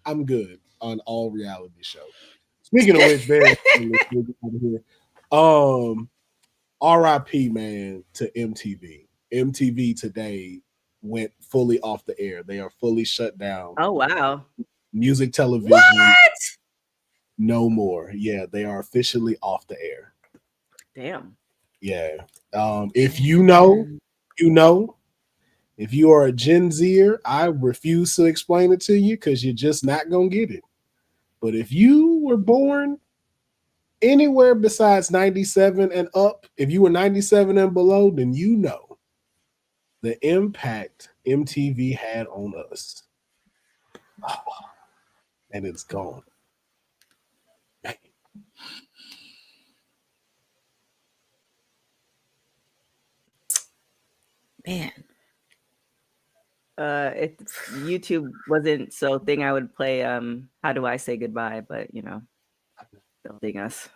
I'm good on all reality shows. Speaking of which, RIP, man, to MTV. MTV today went fully off the air. They are fully shut down. Oh, wow. Music television. What? No more. Yeah, they are officially off the air. Damn. Yeah. If you know, you know. If you are a Gen Zer, I refuse to explain it to you because you're just not going to get it. But if you were born anywhere besides 97 and up, if you were 97 and below, then you know the impact MTV had on us. And it's gone. Man. If YouTube wasn't so thing, I would play How Do I Say Goodbye, but you know, don't think us.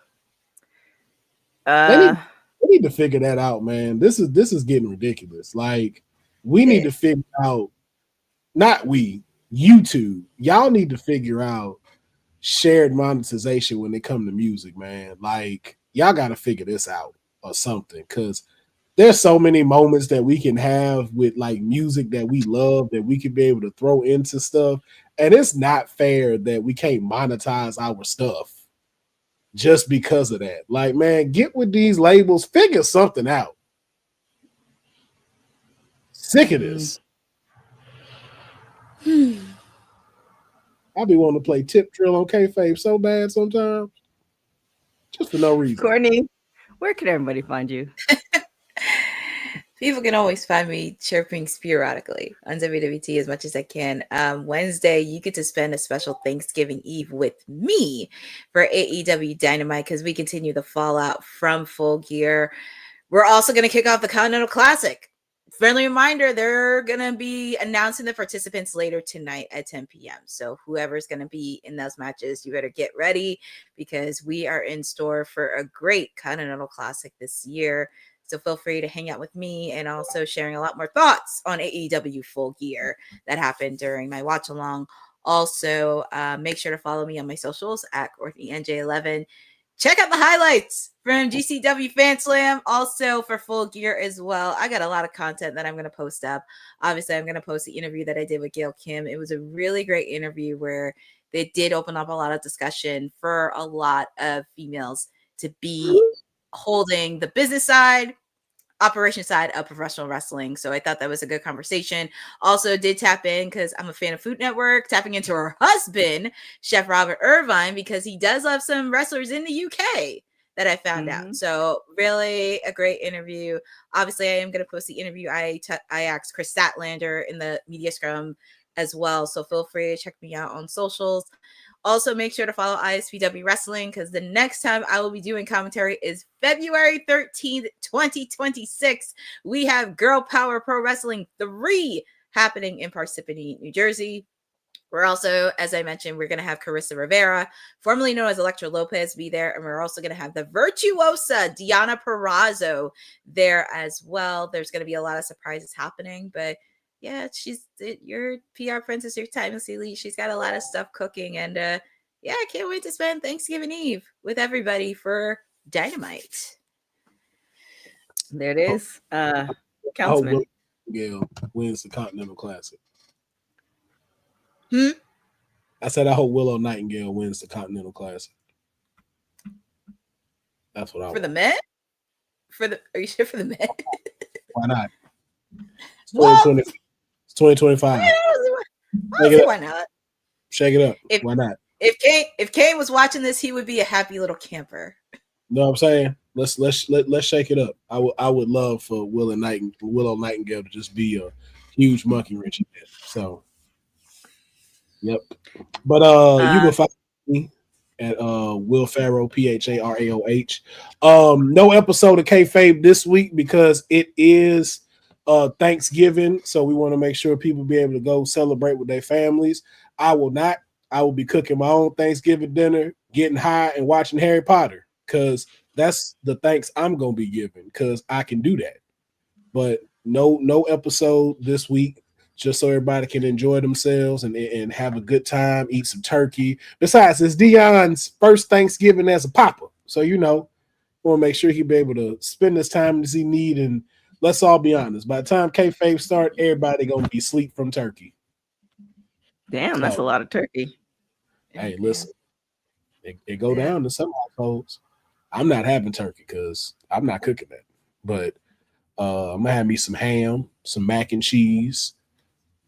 They need to figure that out, man. This is getting ridiculous. Like, we need to figure out, not we, YouTube, y'all need to figure out shared monetization when they come to music, man. Like, y'all got to figure this out or something, because there's so many moments that we can have with like music that we love that we could be able to throw into stuff. And it's not fair that we can't monetize our stuff just because of that. Like, man, get with these labels, figure something out. Sick of this. I be wanting to play Tip Drill on Kayfabe so bad sometimes. Just for no reason. Courtney, where can everybody find you? People can always find me chirping sporadically on WWT as much as I can. Wednesday, you get to spend a special Thanksgiving Eve with me for AEW Dynamite because we continue the fallout from Full Gear. We're also going to kick off the Continental Classic. Friendly reminder, they're going to be announcing the participants later tonight at 10 p.m. So whoever's going to be in those matches, you better get ready because we are in store for a great Continental Classic this year. So feel free to hang out with me and also sharing a lot more thoughts on AEW Full Gear that happened during my watch along. Also, make sure to follow me on my socials at CourtneyNJ11. check out the highlights from GCW Fan Slam, also for Full Gear as well. I got a lot of content that I'm going to post up. Obviously, I'm going to post the interview that I did with Gail Kim. It was a really great interview where they did open up a lot of discussion for a lot of females to be holding the business side, operation side of professional wrestling. So I thought that was a good conversation. Also did tap in, because I'm a fan of Food Network, tapping into her husband, Chef Robert Irvine, because he does love some wrestlers in the UK that I found out. So really a great interview. Obviously, I am going to post the interview. I asked Chris Statlander in the media scrum as well. So feel free to check me out on socials. Also, make sure to follow ISPW Wrestling, because the next time I will be doing commentary is February 13th, 2026. We have Girl Power Pro Wrestling 3 happening in Parsippany, New Jersey. We're also, as I mentioned, we're going to have Carissa Rivera, formerly known as Electra Lopez, be there. And we're also going to have the virtuosa Diana Perrazzo there as well. There's going to be a lot of surprises happening, but yeah, she's your PR princess, your timeless elite. She's got a lot of stuff cooking. And yeah, I can't wait to spend Thanksgiving Eve with everybody for Dynamite. There it is. Councilman. Gail wins the Continental Classic. I said I hope Willow Nightingale wins the Continental Classic. That's what I want. For the men? Are you sure for the men? Why not? It's 2020. It's 2025. Why not? Shake it up. Why not? If Kane was watching this, he would be a happy little camper. Know what I'm saying? Let's shake it up. I would love for Willow Nightingale to just be a huge monkey wrench in it. So, yep. But you can find me at Will Pharaoh, PHARAOH. No episode of Kayfabe this week because it is Thanksgiving, so we want to make sure people be able to go celebrate with their families. I will not. I will be cooking my own Thanksgiving dinner, getting high, and watching Harry Potter, because that's the thanks I'm gonna be giving, because I can do that. But no episode this week, just so everybody can enjoy themselves and have a good time, eat some turkey. Besides, it's Dion's first Thanksgiving as a papa, so want to make sure he be able to spend his time as he need. And let's all be honest, by the time Kayfabe start, everybody gonna be asleep from turkey. Damn, that's a lot of turkey. Hey, listen, it go down to some households. I'm not having turkey because I'm not cooking that. But I'm gonna have me some ham, some mac and cheese.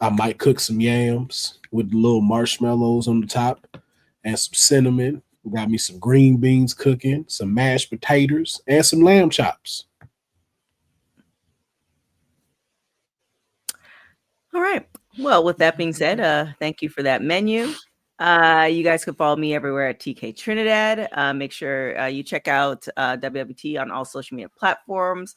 I might cook some yams with little marshmallows on the top and some cinnamon. Got me some green beans cooking, some mashed potatoes, and some lamb chops. All right. Well, with that being said, thank you for that menu. You guys can follow me everywhere at TK Trinidad. Make sure you check out WWT on all social media platforms.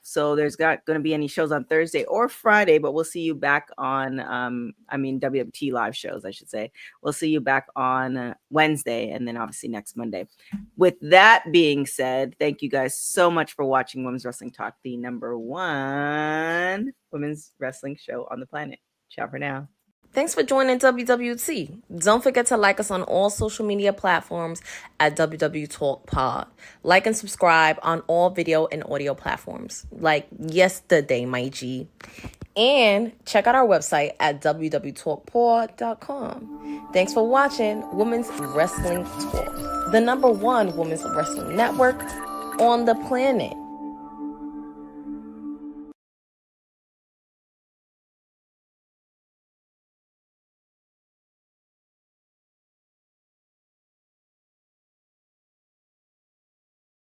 So there's not going to be any shows on Thursday or Friday, but we'll see you back on, WWT live shows, I should say. We'll see you back on Wednesday, and then obviously next Monday. With that being said, thank you guys so much for watching Women's Wrestling Talk, the #1 women's wrestling show on the planet. Ciao for now. Thanks for joining WWT. Don't forget to like us on all social media platforms at WW Talk Pod. Like and subscribe on all video and audio platforms, like yesterday, my G. And check out our website at www.talkpod.com. Thanks for watching Women's Wrestling Talk, the #1 women's wrestling network on the planet.